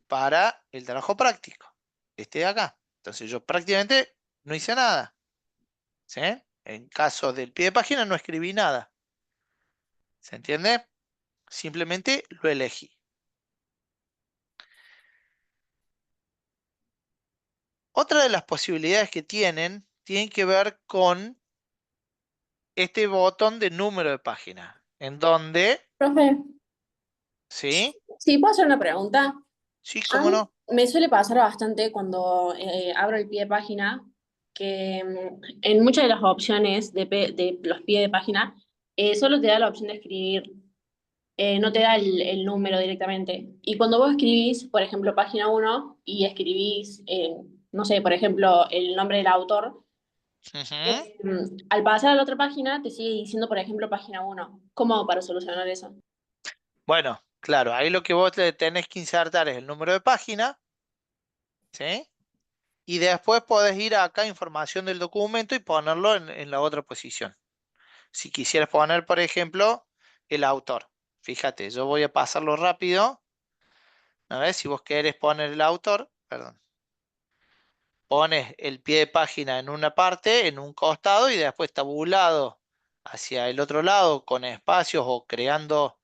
para el trabajo práctico. Este de acá. Entonces yo prácticamente no hice nada. ¿Sí? En caso del pie de página no escribí nada. ¿Se entiende? Simplemente lo elegí. Otra de las posibilidades que tienen que ver con este botón de número de página, en donde, Profe, ¿sí? ¿sí puedo hacer una pregunta? Sí, A cómo mí no. me suele pasar bastante cuando abro el pie de página que en muchas de las opciones de los pie de página solo te da la opción de escribir no te da el número directamente. Y cuando vos escribís, por ejemplo, página 1 y escribís, no sé, por ejemplo, el nombre del autor, Ujú. al pasar a la otra página te sigue diciendo, por ejemplo, página 1. ¿Cómo hago para solucionar eso? Bueno, claro, ahí lo que vos le tenés que insertar es el número de página, ¿sí? Y después podés ir acá a información del documento y ponerlo en la otra posición. Si quisieras poner, por ejemplo, el autor. Fíjate, yo voy a pasarlo rápido. A ver, si vos querés poner el autor, perdón. Pones el pie de página en una parte, en un costado, y después tabulado hacia el otro lado con espacios o creando,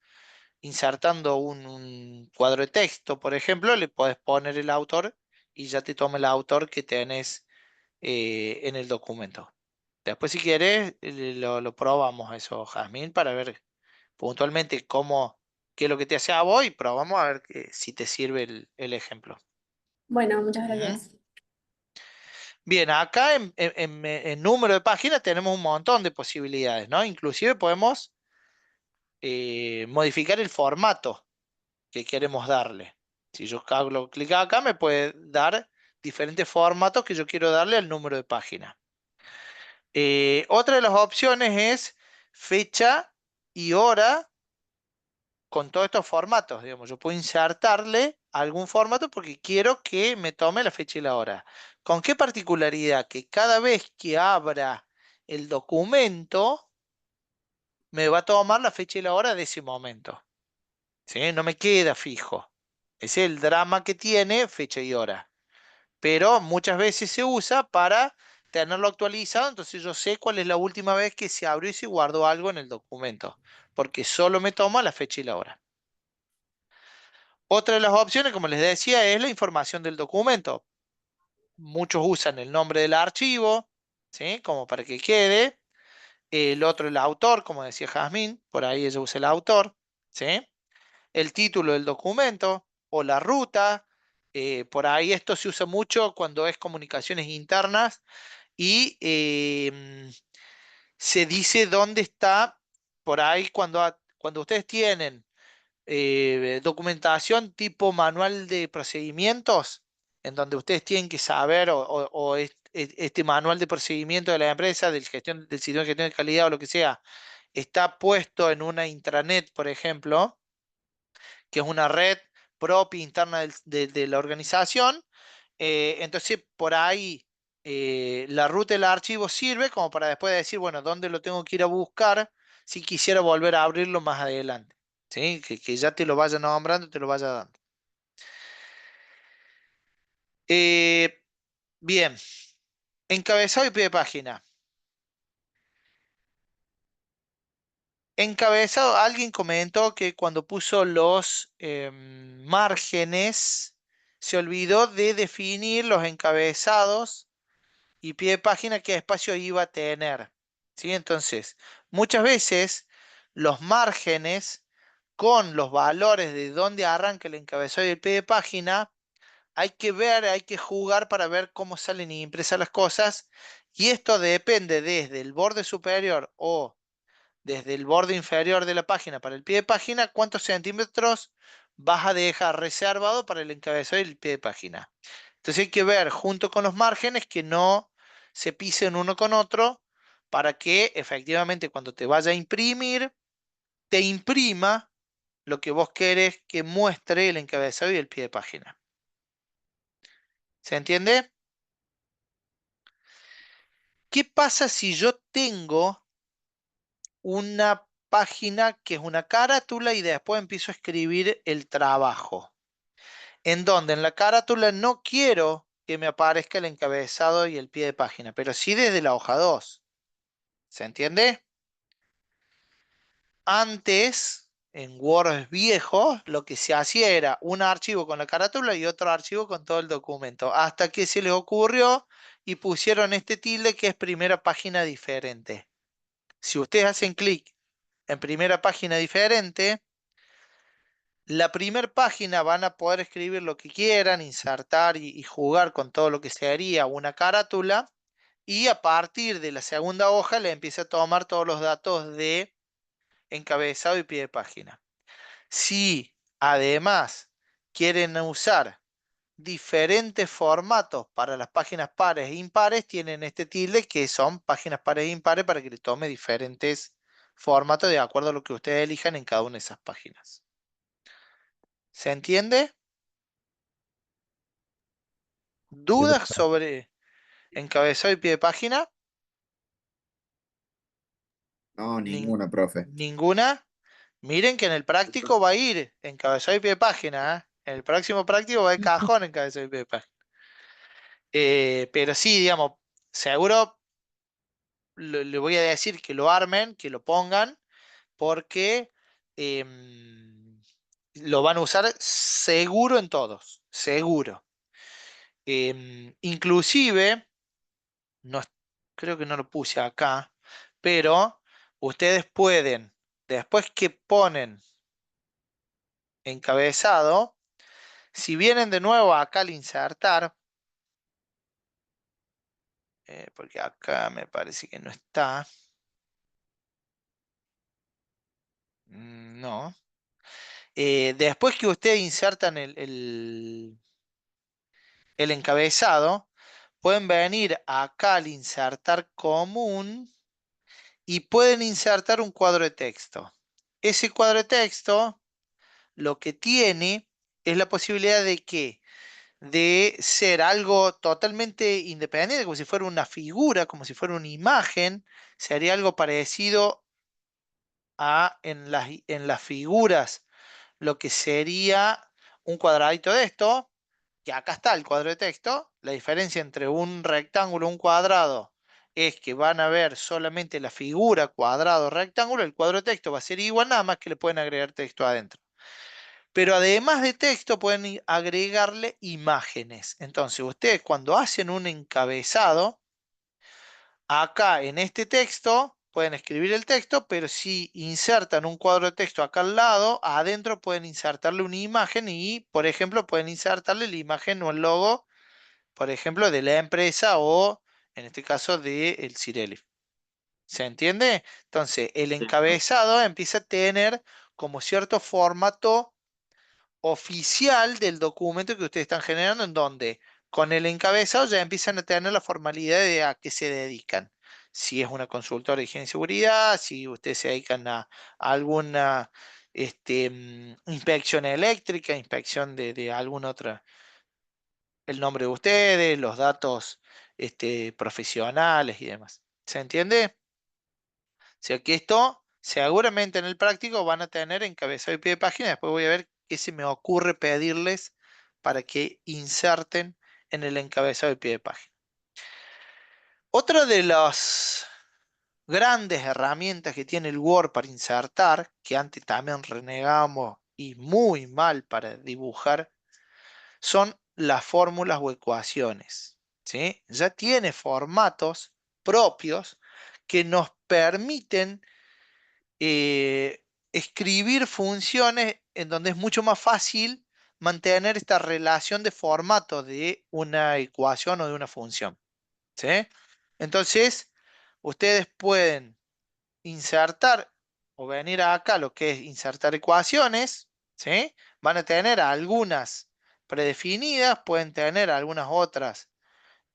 insertando un cuadro de texto, por ejemplo, le podés poner el autor y ya te toma el autor que tenés en el documento. Después, si quieres, lo probamos eso, Jazmín, para ver puntualmente qué es lo que te hace a vos y probamos a ver si te sirve el ejemplo. Bueno, muchas Ujú. gracias. Bien, acá en número de páginas tenemos un montón de posibilidades, ¿no? Inclusive podemos modificar el formato que queremos darle. Si yo hago clic acá, me puede dar diferentes formatos que yo quiero darle al número de página. Otra de las opciones es fecha y hora con todos estos formatos. Digamos, yo puedo insertarle algún formato porque quiero que me tome la fecha y la hora. ¿Con qué particularidad? Que cada vez que abra el documento, me va a tomar la fecha y la hora de ese momento. ¿Sí? No me queda fijo. Ese es el drama que tiene fecha y hora. Pero muchas veces se usa para tenerlo actualizado, entonces yo sé cuál es la última vez que se abrió y se guardó algo en el documento, porque solo me toma la fecha y la hora. Otra de las opciones, como les decía, es la información del documento. Muchos usan el nombre del archivo, ¿sí? Como para que quede. El otro, el autor, como decía Jazmín, por ahí ella usa el autor, ¿sí? El título del documento o la ruta. Por ahí esto se usa mucho cuando es comunicaciones internas y se dice dónde está, por ahí cuando ustedes tienen documentación tipo manual de procedimientos, en donde ustedes tienen que saber, o este manual de procedimiento de la empresa, del sistema de gestión de calidad o lo que sea, está puesto en una intranet, por ejemplo, que es una red propia interna de la organización. Entonces, por ahí la ruta del archivo sirve como para después decir, bueno, ¿dónde lo tengo que ir a buscar si quisiera volver a abrirlo más adelante? ¿Sí? Que ya te lo vaya nombrando, te lo vaya dando. Eh, bien, encabezado y pie de página. Encabezado, alguien comentó que cuando puso los márgenes, se olvidó de definir los encabezados y pie de página qué espacio iba a tener. ¿Sí? Entonces, muchas veces los márgenes con los valores de dónde arranca el encabezado y el pie de página, hay que ver, hay que jugar para ver cómo salen impresas las cosas. Y esto depende desde el borde superior o desde el borde inferior de la página para el pie de página, cuántos centímetros vas a dejar reservado para el encabezado y el pie de página. Entonces hay que ver junto con los márgenes que no se pisen uno con otro para que efectivamente cuando te vaya a imprimir, te imprima lo que vos querés que muestre el encabezado y el pie de página. ¿Se entiende? ¿Qué pasa si yo tengo una página que es una carátula y después empiezo a escribir el trabajo? En donde en la carátula no quiero que me aparezca el encabezado y el pie de página, pero sí desde la hoja 2. ¿Se entiende? Antes, en Word viejos, lo que se hacía era un archivo con la carátula y otro archivo con todo el documento, hasta que se les ocurrió y pusieron este tilde que es primera página diferente. Si ustedes hacen clic en primera página diferente, la primera página van a poder escribir lo que quieran, insertar y jugar con todo lo que se haría una carátula, y a partir de la segunda hoja le empieza a tomar todos los datos de encabezado y pie de página. Si además quieren usar diferentes formatos para las páginas pares e impares, tienen este tilde que son páginas pares e impares para que le tome diferentes formatos de acuerdo a lo que ustedes elijan en cada una de esas páginas. ¿Se entiende? Sí, ¿Dudas profe. sobre encabezado y pie de página? No, Nin- ninguna, profe. ¿Ninguna? Miren que en el práctico va a ir encabezado y pie de página, ¿eh? En el próximo práctico va a ir cajón encabezado y pie de página. Pero sí, digamos, seguro le voy a decir que lo armen, que lo pongan, porque lo van a usar seguro en todos, seguro. Inclusive, no, creo que no lo puse acá, pero ustedes pueden, después que ponen encabezado, si vienen de nuevo acá al insertar, porque acá me parece que no está, no. Después que ustedes insertan el encabezado, pueden venir acá al insertar común y pueden insertar un cuadro de texto. Ese cuadro de texto lo que tiene es la posibilidad de que de ser algo totalmente independiente, como si fuera una figura, como si fuera una imagen, sería algo parecido a en las figuras, lo que sería un cuadradito de esto, que acá está el cuadro de texto. La diferencia entre un rectángulo y un cuadrado es que van a ver solamente la figura cuadrado, rectángulo, el cuadro de texto va a ser igual, nada más que le pueden agregar texto adentro. Pero además de texto pueden agregarle imágenes. Entonces, ustedes cuando hacen un encabezado, acá en este texto pueden escribir el texto, pero si insertan un cuadro de texto acá al lado, adentro pueden insertarle una imagen y, por ejemplo, pueden insertarle la imagen o el logo, por ejemplo, de la empresa o, en este caso, de el Cirelli. ¿Se entiende? Entonces, el encabezado empieza a tener como cierto formato oficial del documento que ustedes están generando, en donde con el encabezado ya empiezan a tener la formalidad de a qué se dedican. Si es una consultora de higiene y seguridad, si ustedes se dedican a alguna inspección eléctrica, inspección de alguna otra, el nombre de ustedes, los datos profesionales y demás. ¿Se entiende? O sea que esto seguramente en el práctico van a tener encabezado y pie de página. Después voy a ver qué se me ocurre pedirles para que inserten en el encabezado y pie de página. Otra de las grandes herramientas que tiene el Word para insertar, que antes también renegábamos y muy mal para dibujar, son las fórmulas o ecuaciones. ¿Sí? Ya tiene formatos propios que nos permiten escribir funciones en donde es mucho más fácil mantener esta relación de formato de una ecuación o de una función. ¿Sí? Entonces, ustedes pueden insertar o venir acá lo que es insertar ecuaciones. ¿Sí? Van a tener algunas predefinidas, pueden tener algunas otras.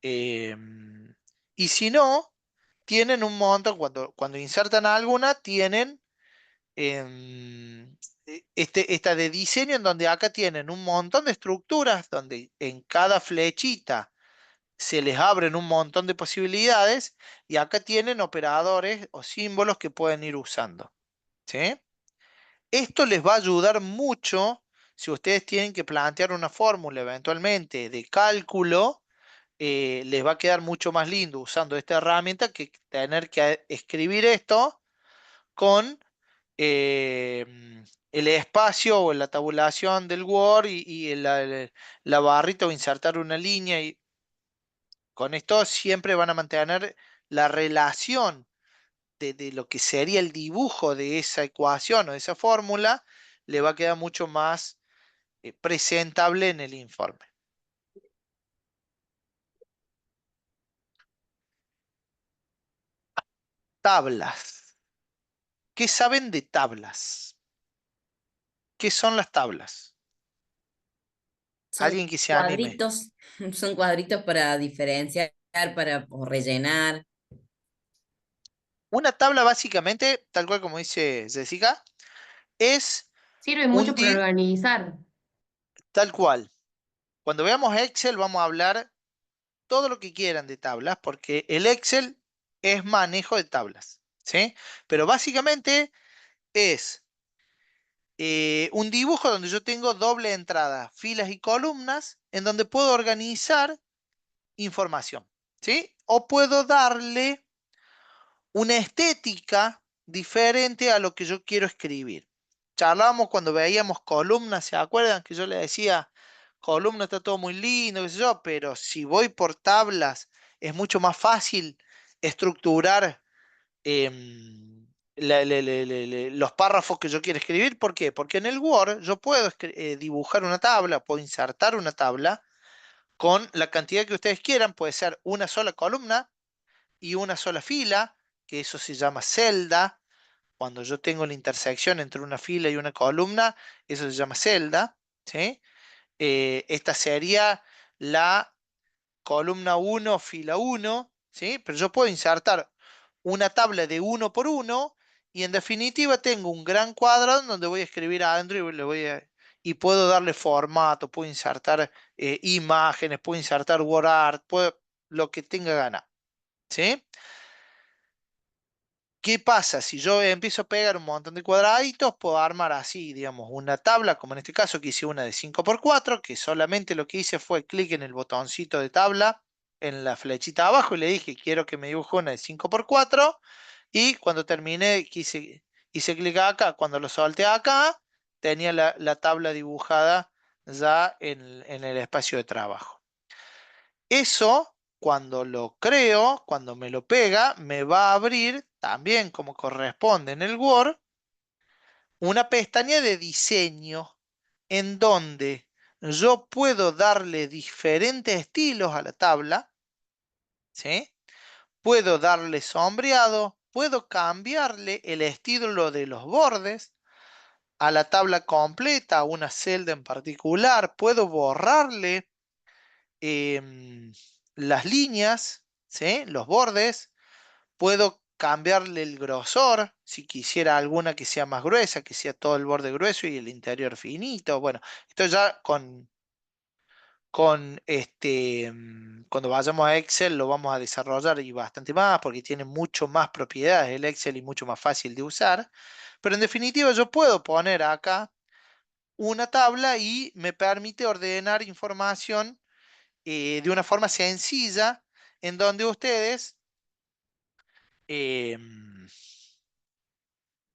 Y si no, tienen un montón, cuando insertan alguna, tienen esta de diseño en donde acá tienen un montón de estructuras donde en cada flechita se les abren un montón de posibilidades y acá tienen operadores o símbolos que pueden ir usando. ¿Sí? Esto les va a ayudar mucho si ustedes tienen que plantear una fórmula eventualmente de cálculo. Les va a quedar mucho más lindo usando esta herramienta que tener que escribir esto con eh, el espacio o la tabulación del Word y la barrita o insertar una línea. Y con esto siempre van a mantener la relación de lo que sería el dibujo de esa ecuación o de esa fórmula, le va a quedar mucho más presentable en el informe. Tablas. ¿Qué saben de tablas? qué son las tablas. Son Alguien que se anime. cuadritos, son cuadritos para diferenciar, o rellenar. Una tabla básicamente, tal cual como dice Jessica, es Sirve un mucho para organizar. tal cual. Cuando veamos Excel vamos a hablar todo lo que quieran de tablas, porque el Excel es manejo de tablas, ¿sí? Pero básicamente es un dibujo donde yo tengo doble entrada, filas y columnas, en donde puedo organizar información, ¿sí? O puedo darle una estética diferente a lo que yo quiero escribir. Charlábamos cuando veíamos columnas, ¿se acuerdan? Que yo le decía, columna está todo muy lindo, qué sé yo, pero si voy por tablas es mucho más fácil estructurar los párrafos que yo quiero escribir. ¿Por qué? Porque en el Word yo puedo dibujar una tabla, puedo insertar una tabla con la cantidad que ustedes quieran, puede ser una sola columna y una sola fila, que eso se llama celda. Cuando yo tengo la intersección entre una fila y una columna, eso se llama celda, ¿sí? Esta sería la columna 1, fila 1, ¿sí? Pero yo puedo insertar una tabla de 1 por 1 y en definitiva tengo un gran cuadrado donde voy a escribir adentro y puedo darle formato, puedo insertar imágenes, puedo insertar WordArt, puedo lo que tenga ganas, ¿sí? ¿Qué pasa? Si yo empiezo a pegar un montón de cuadraditos, puedo armar así, digamos, una tabla, como en este caso que hice una de 5 por 4, que solamente lo que hice fue clic en el botoncito de tabla, en la flechita abajo, y le dije, quiero que me dibuje una de 5 por 4, y cuando terminé, hice clic acá, cuando lo solté acá, tenía la tabla dibujada ya en el espacio de trabajo. Eso, cuando lo creo, cuando me lo pega, me va a abrir también como corresponde en el Word, una pestaña de diseño en donde yo puedo darle diferentes estilos a la tabla, ¿sí? Puedo darle sombreado, puedo cambiarle el estilo de los bordes a la tabla completa, a una celda en particular, puedo borrarle em, las líneas, ¿sí? Los bordes, puedo cambiarle el grosor, si quisiera alguna que sea más gruesa, que sea todo el borde grueso y el interior finito. Bueno, esto ya cuando vayamos a Excel lo vamos a desarrollar y bastante más, porque tiene mucho más propiedades el Excel y mucho más fácil de usar. Pero en definitiva yo puedo poner acá una tabla y me permite ordenar información de una forma sencilla, en donde ustedes, em,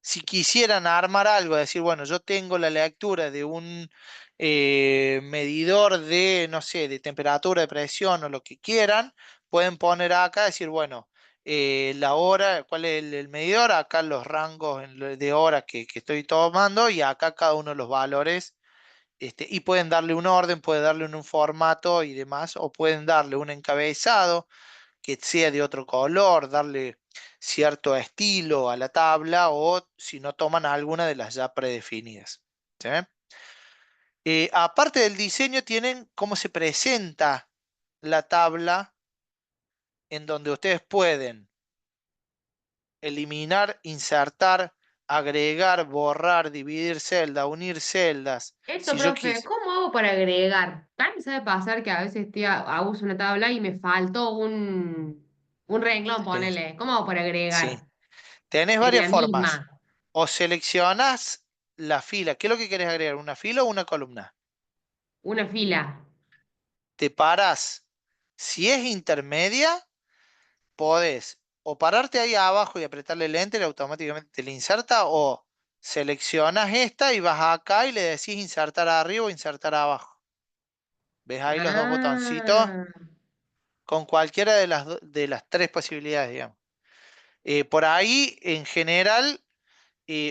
si quisieran armar algo, decir, bueno, yo tengo la lectura de un medidor de, no sé, de temperatura, de presión o lo que quieran, pueden poner acá, decir, bueno, la hora, ¿cuál es el medidor? Acá los rangos de hora que estoy tomando y acá cada uno de los valores. Y pueden darle un orden, pueden darle un formato y demás, o pueden darle un encabezado que sea de otro color, darle cierto estilo a la tabla, o si no toman alguna de las ya predefinidas, ¿sí? Aparte del diseño, tienen cómo se presenta la tabla, en donde ustedes pueden eliminar, insertar, agregar, borrar, dividir celdas, unir celdas. Eso, Si yo profe, quise, ¿cómo hago para agregar? A mí me sabe pasar que a veces uso una tabla y me faltó un renglón, sí, ponele. ¿Cómo hago para sí. agregar? Tenés En varias la formas. misma, O seleccionas la fila. ¿Qué es lo que querés agregar? ¿Una fila o una columna? una fila. Te parás. Si es intermedia, podés o pararte ahí abajo y apretarle el enter y automáticamente te la inserta, o seleccionas esta y vas acá y le decís insertar arriba o insertar abajo. ¿Ves ahí los dos botoncitos? Ah, Con cualquiera de las tres posibilidades, digamos. Por ahí, en general,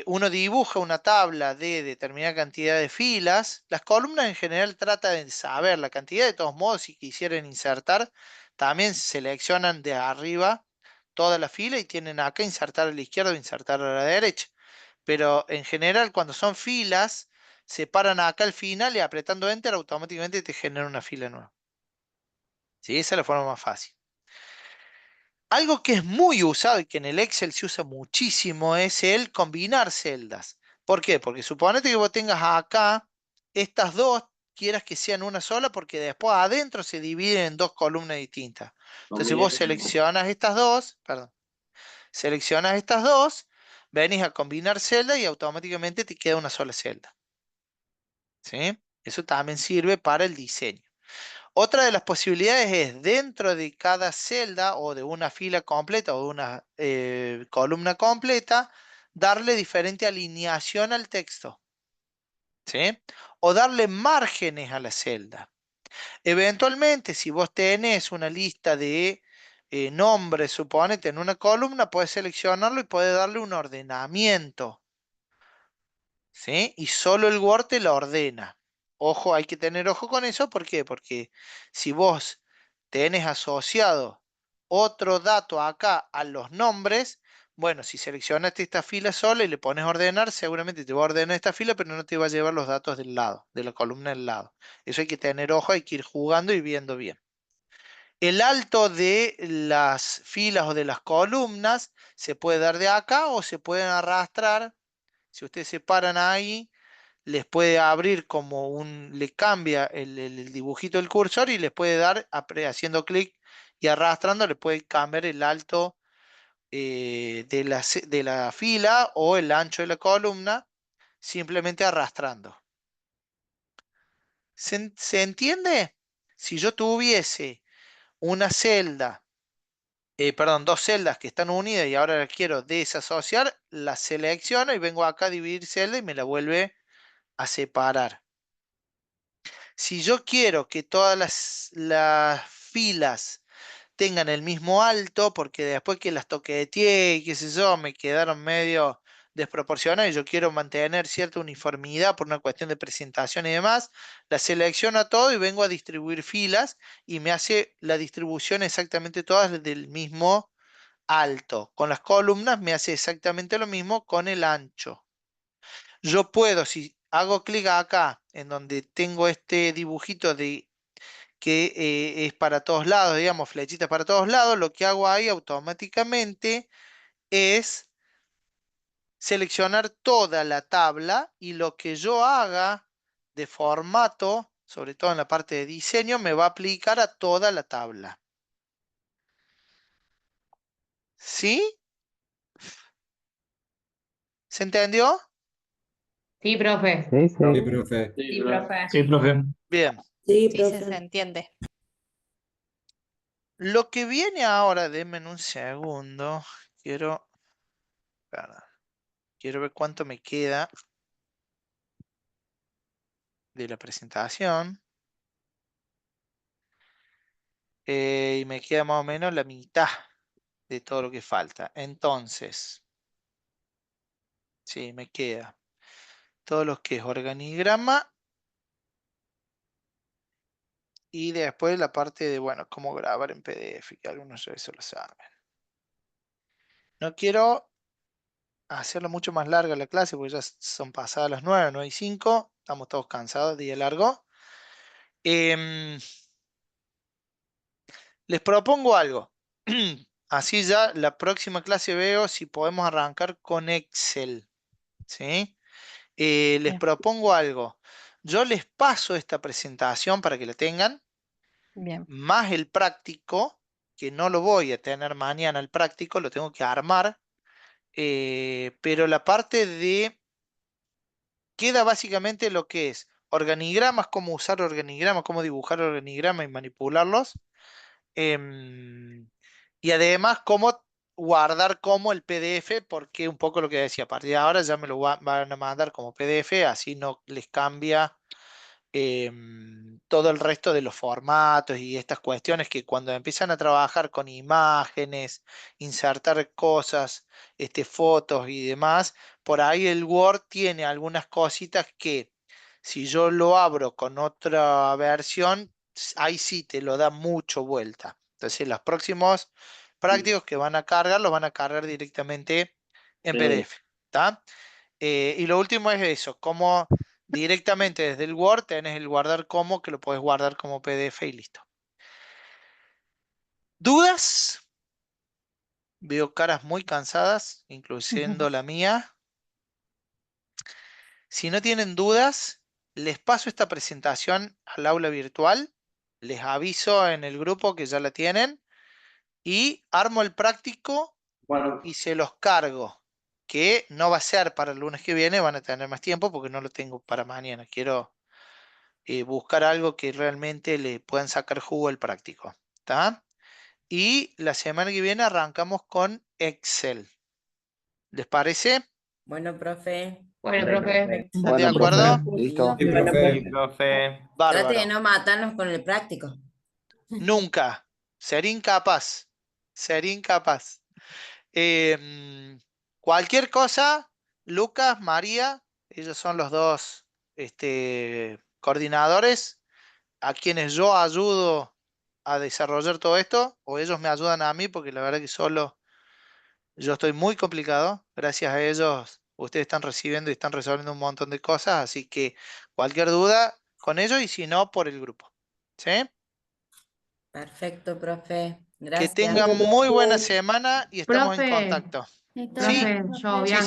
uno dibuja una tabla de determinada cantidad de filas. Las columnas en general trata de saber la cantidad. De todos modos, si quisieran insertar, también seleccionan de arriba toda la fila y tienen acá insertar a la izquierda o insertar a la derecha. Pero en general, cuando son filas, separan acá al final y apretando Enter automáticamente te genera una fila nueva. ¿Sí? Esa es la forma más fácil. Algo que es muy usado y que en el Excel se usa muchísimo es el combinar celdas. ¿Por qué? Porque suponete que vos tengas acá estas dos, quieras que sean una sola, porque después adentro se dividen en dos columnas distintas. Entonces vos seleccionas estas dos, perdón, seleccionas estas dos, venís a combinar celdas y automáticamente te queda una sola celda. ¿Sí? Eso también sirve para el diseño. Otra de las posibilidades es dentro de cada celda o de una fila completa o de una columna completa, darle diferente alineación al texto. ¿Sí? O darle márgenes a la celda. Eventualmente, si vos tenés una lista de nombres, suponete, en una columna, puedes seleccionarlo y puedes darle un ordenamiento. ¿Sí? Y solo el Word te lo ordena. Ojo, hay que tener ojo con eso. ¿Por qué? Porque si vos tenés asociado otro dato acá a los nombres, bueno, si seleccionaste esta fila sola y le pones ordenar, seguramente te va a ordenar esta fila, pero no te va a llevar los datos del lado, de la columna del lado. Eso hay que tener ojo, hay que ir jugando y viendo bien. El alto de las filas o de las columnas se puede dar de acá o se pueden arrastrar. Si ustedes se paran ahí, les puede abrir como le cambia el dibujito del cursor y les puede dar, haciendo clic y arrastrando, le puede cambiar el alto de la fila o el ancho de la columna, simplemente arrastrando. ¿Se entiende? Si yo tuviese una celda, perdón, dos celdas que están unidas y ahora las quiero desasociar, las selecciono y vengo acá a dividir celda y me la vuelve a separar. Si yo quiero que todas las filas tengan el mismo alto, porque después que las toqueteé y qué sé yo, me quedaron medio desproporcionadas y yo quiero mantener cierta uniformidad por una cuestión de presentación y demás, la selecciono a todo y vengo a distribuir filas y me hace la distribución exactamente todas del mismo alto. Con las columnas me hace exactamente lo mismo con el ancho. Yo puedo, si hago clic acá, en donde tengo este dibujito de que es para todos lados, digamos, flechitas para todos lados, lo que hago ahí automáticamente es seleccionar toda la tabla y lo que yo haga de formato, sobre todo en la parte de diseño, me va a aplicar a toda la tabla. ¿Sí? ¿Se entendió? Sí, profe. Sí, Sí, sí. profe. Sí, profe. Sí, profe. Bien. Sí, Sí, se profe. entiende. Lo que viene ahora, denme un segundo. Quiero ver cuánto me queda de la presentación. Y me queda más o menos la mitad de todo lo que falta. Entonces, sí, me queda todo lo que es organigrama y después la parte de, bueno, cómo grabar en PDF, que algunos de eso lo saben. No quiero hacerlo mucho más larga la clase porque ya son pasadas las 9:05. Estamos todos cansados, día largo. Les propongo algo. Así ya la próxima clase veo si podemos arrancar con Excel. ¿Sí? Les Bien, propongo algo. Yo les paso esta presentación para que la tengan, bien. más el práctico, que no lo voy a tener mañana el práctico, lo tengo que armar. Pero la parte de queda básicamente lo que es organigramas, cómo usar organigramas, cómo dibujar organigramas y manipularlos. em, y además cómo guardar como el PDF, porque un poco lo que decía, a partir de ahora ya me lo van a mandar como PDF, así no les cambia todo el resto de los formatos y estas cuestiones que cuando empiezan a trabajar con imágenes, insertar cosas, fotos y demás, por ahí el Word tiene algunas cositas que si yo lo abro con otra versión, ahí sí te lo da mucho vuelta. Entonces los próximos prácticos que van a cargar, los van a cargar directamente en PDF. ¿Tá? Y lo último es eso, cómo directamente desde el Word tenés el guardar como, que lo podés guardar como PDF y listo. ¿Dudas? Veo caras muy cansadas, incluyendo la mía. Si no tienen dudas, les paso esta presentación al aula virtual. Les aviso en el grupo que ya la tienen. Y armo el práctico y se los cargo. Que no va a ser para el lunes que viene, van a tener más tiempo porque no lo tengo para mañana. Quiero buscar algo que realmente le puedan sacar jugo al práctico. ¿Está? Y la semana que viene arrancamos con Excel. ¿Les parece? Bueno, profe. Bueno, profe. ¿Están de Bueno, acuerdo? profe, listo. Sí, Sí, profe. profe. Trate de Bárbaro. no matarnos con el práctico. Nunca. Sería incapaz. Sería incapaz. Cualquier cosa, Lucas, María, ellos son los dos coordinadores a quienes yo ayudo a desarrollar todo esto, o ellos me ayudan a mí, porque la verdad que solo yo estoy muy complicado. Gracias a ellos, ustedes están recibiendo y están resolviendo un montón de cosas, así que cualquier duda con ellos y si no, por el grupo. ¿Sí? Perfecto, profe. Que Gracias. tengan muy buena semana y estamos en Profe, contacto. Listo. Sí, profe, yo, sí, sí. Bianca.